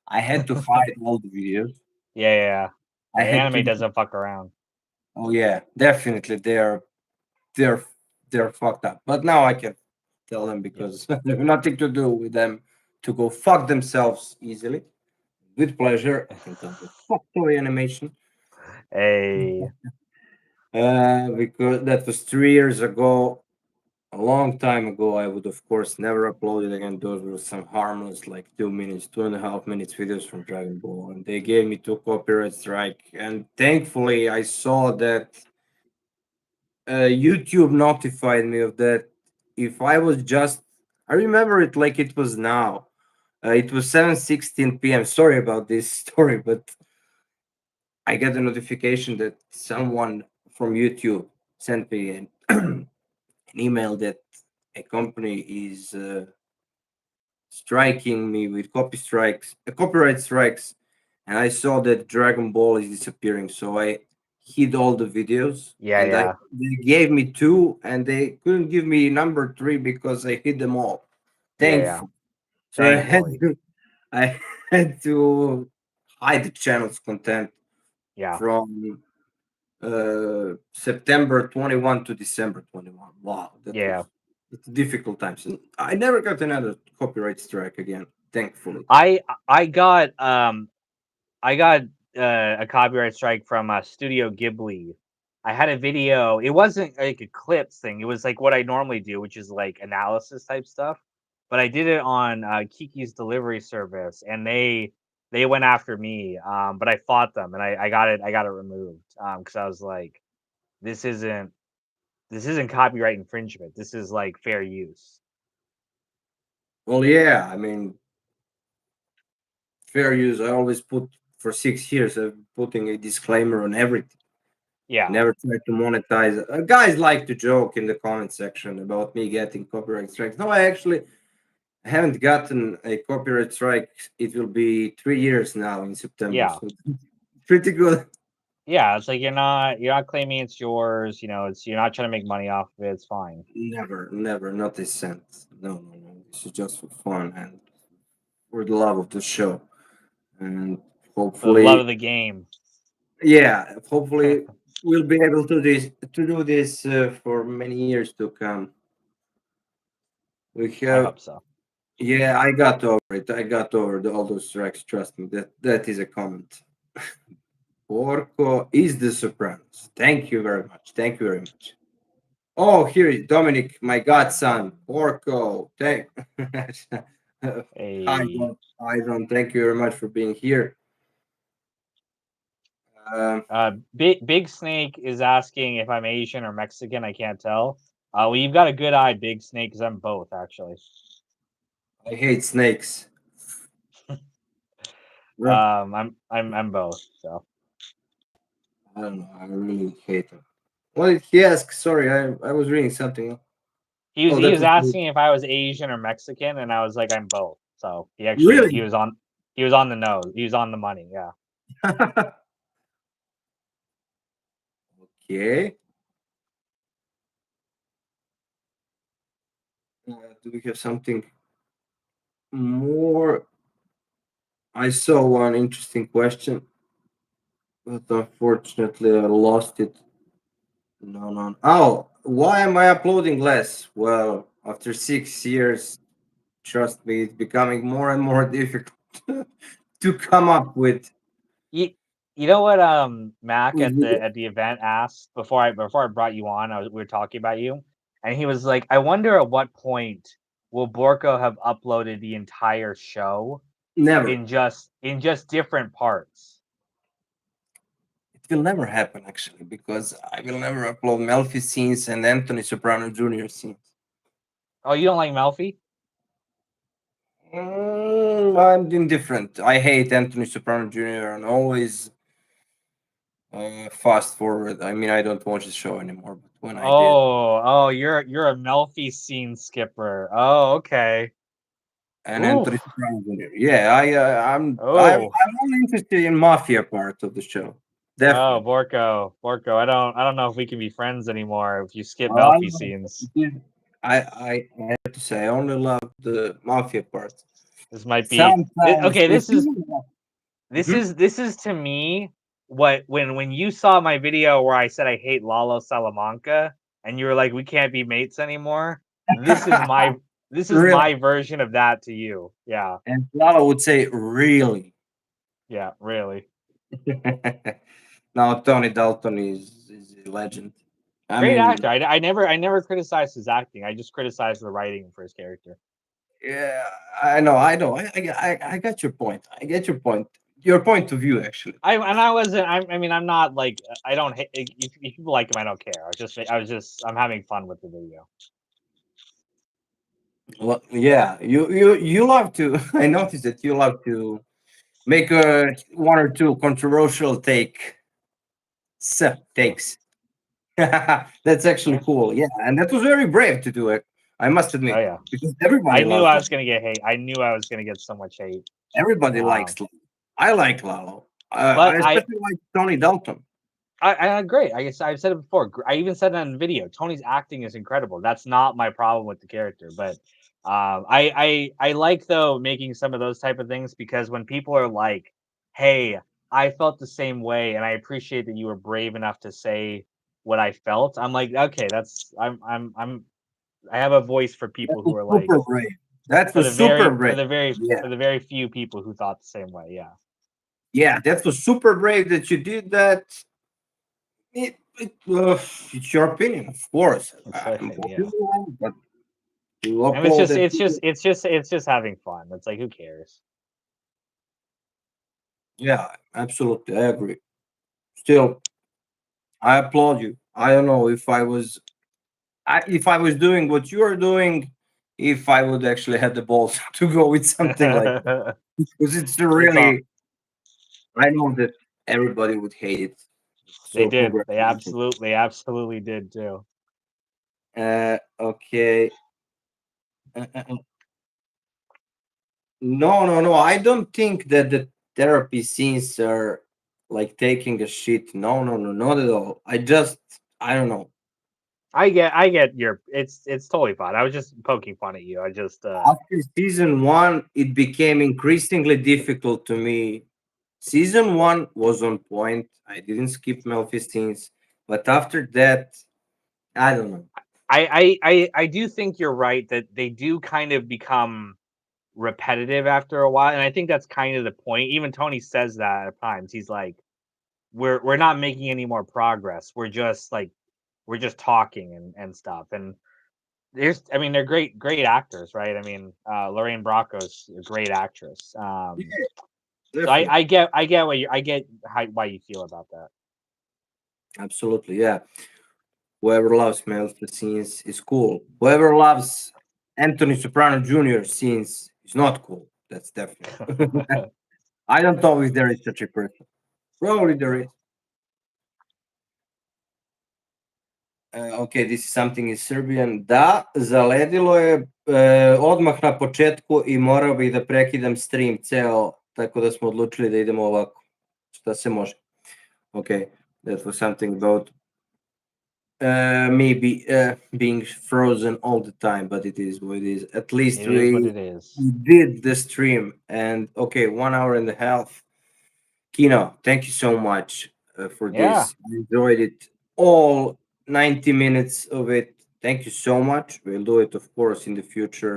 I had to hide all the videos. yeah, yeah, yeah. I Yeah, had anime to. doesn't fuck around. Oh yeah, definitely they're they're fucked up. But now I can tell them Yeah. because there's nothing to do with them to go fuck themselves easily. With pleasure, I can tell them fuck toy animation. Hey, Because that was 3 years ago, a long time ago. I would of course never upload it again. Those were some harmless, like 2 minutes, 2.5 minutes videos from Dragon Ball, and they gave me two copyright strike. And thankfully, I saw that YouTube notified me of that. If I was just, I remember it like it was now. It was 7:16 p.m. Sorry about this story, but I get a notification that someone from YouTube sent me an email that a company is striking me with copyright strikes, and I saw that Dragon Ball is disappearing. So I hid all the videos, yeah, and I yeah. they gave me two, and they couldn't give me number three because I hid them all. Yeah, yeah. Thankful. So Thankfully. I had to hide the channel's content Yeah. from September 21 to December 21. Wow, that Yeah. was it's difficult times. And I never got another copyright strike again, thankfully. I got I got a copyright strike from Studio Ghibli. I had a video. It wasn't like a clips thing. It was like what I normally do, which is like analysis type stuff. But I did it on Kiki's delivery service, and they went after me. But I fought them, and I got it removed. Because I was like, this isn't this isn't copyright infringement. This is like fair use. Well, yeah, I mean, fair use. I always put for 6 years. I'm putting a disclaimer on everything. I Yeah, never try to monetize. Guys like to joke in the comment section about me getting copyright strikes. No, I actually haven't gotten a copyright strike. It will be 3 years now in September, yeah. so pretty good. Yeah, it's like you're not claiming it's yours, it's you're not trying to make money off of it, it's fine. Never, never, not a cent. No, no, no. This is just for fun and for the love of the show. And For the love hopefully, of the game. yeah, hopefully we'll be able to do this for many years to come. We I have, hope so. yeah, I got over it. I got over all those tracks. Trust me, that is a comment. Porco is the Sopranos. Thank you very much. Thank you very much. Oh, here is Dominic, my godson, Porco. Thank. Hi, A Hi, Don. Thank you very much for being here. Um, big Snake is asking if I'm Asian or Mexican. I can't tell. Well, you've got a good eye, Big Snake, because I'm both actually. I hate snakes. Right. I'm both. So I don't know. I really hate them. What did he ask? Sorry, I was reading something. Oh, he that was was asking if I was Asian or Mexican, and I was like, I'm both. So really. he was on the nose. He was on the money. Yeah. Okay. Do we have something more? I saw one interesting question, but unfortunately I lost it. No, no. Oh, why am I uploading less? Well, after 6 years, trust me, it's becoming more and more difficult to come up with. You you know what, Mac with video. at the event asked before I brought you on, we were talking about you, and he was like, "I wonder at what point will Borko have uploaded the entire show Never. in just different parts? It will never happen actually because I will never upload Melfi scenes and Anthony Soprano Jr. scenes. Oh, you don't like Melfi? I'm indifferent. I hate Anthony Soprano Jr. and always fast forward. I mean, I don't watch the show anymore, but when I did, You're a Melfi scene skipper. Oh, okay. and Anthony Oof. Soprano Jr. Yeah, Oh. I'm only interested in mafia part of the show. Oh, Definitely. Borko. I don't know if we can be friends anymore if you skip Well, Melfi scenes. I have to say I only love the mafia part. This might be Sometimes okay. the This is season. this Mhm. is this is to me what when you saw my video where I said I hate Lalo Salamanca and you were like we can't be mates anymore. This is my this is Really, my version of that to you. Yeah, and Lala would say really. yeah, really Now Tony Dalton is a legend. I great mean, actor. I never criticized his acting. I just criticized the writing for his character. yeah, I know. I got your point. I get your point. Your point of view, actually. I wasn't. I mean, I'm not like I don't hate if people like him. I don't care. I'm having fun with the video. Well, yeah, you love to. I noticed that you love to make a one or two controversial takes. That's actually Yeah. cool. Yeah, and that was very brave to do it. I must Oh admit, yeah. because everybody I knew loves I Lalo. was gonna get hate. I knew I was gonna get so much hate. Everybody Um, likes Lalo. I like Lalo. I but especially like Tony Dalton. I agree. I guess I've said it before. I even said it on video. Tony's acting is incredible. That's not my problem with the character, but I like though making some of those type of things because when people are like, "Hey, I felt the same way, and I appreciate that you were brave enough to say what I felt." I'm like, okay, I have a voice for That people who was are like super brave. That for was the super very for brave. the very Yeah, for the very few people who thought the same way. Yeah, yeah, that was super brave that you did that. It's your opinion, of course. it's I'm yeah. opinion, but you And it's upload just that it's just video. it's just it's just having fun. It's like who cares? Yeah, absolutely, I agree. Still, I applaud you. I don't know if I was doing what you are doing, if I would actually have the balls to go with something like that. Because it's It's all really, I know that everybody would hate it. they So did. They congratulations. absolutely did too. Okay. Uh. No, no, no. I don't think that the therapy scenes are like taking a shit. No, no, no, not at all. I don't know. I get your it's totally fine. I was just poking fun at you. I just After season one, it became increasingly difficult to me. Season one was on point. I didn't skip Melfi scenes, but after that, I don't know. I do think you're right that they do kind of become repetitive after a while, and I think that's kind of the point. Even Tony says that at times. He's like, we're not making any more progress. We're just talking and stuff. And I mean, they're great actors, right? I mean, Lorraine Bracco's a great actress. Yeah, So I, definitely, I get I get what you I get why you feel about that. absolutely, yeah. Whoever loves Melfi scenes is cool. Whoever loves Anthony Soprano Jr. scenes is not cool. That's definite. I don't know if there is such a person. Probably there is. Ok, this is something in Serbian. Da, zaledilo je odmah na početku i morao bih da prekidam stream ceo, tako da smo odlučili da idemo ovako. Šta se može? Okay, that was something about maybe being frozen all the time, but it is what it is. At least It is what we it is. did the stream, and okay, 1 hour and a half. Kino, thank you so much for Yeah, this. I enjoyed it all 90 minutes of it. Thank you so much. We'll do it, of course, in the future.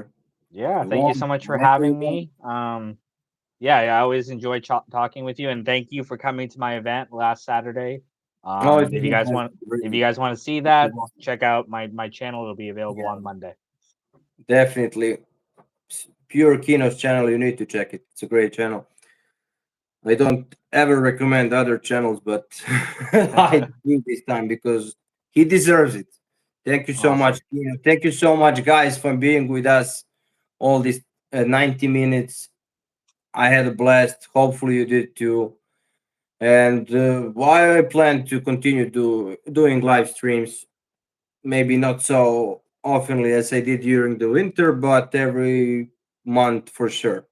If yeah. you Thank you want, so much for whenever you having want. me. Yeah, I always enjoy talking with you, and thank you for coming to my event last Saturday. No, it If was you a guys pleasure. want, if you Really. guys want to see It was that, awesome. check out my channel. It'll be available Yeah, on Monday. Definitely. Pure Kino's channel, you need to check it. It's a great channel. I don't ever recommend other channels, but I do this time because he deserves it. Thank you so much, Awesome. Kino. Thank you so much, guys, for being with us all these 90 minutes. I had a blast. Hopefully, you did too. And why I plan to continue doing live streams, maybe not so oftenly as I did during the winter, but every month for sure.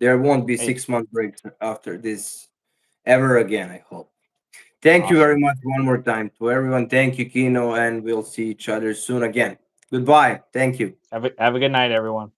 There won't be Hey, 6 month breaks after this ever again, I hope. Thank you very awesome. much one more time to everyone. Thank you, Kino, and we'll see each other soon again. Goodbye. Thank you. Have a good night, everyone.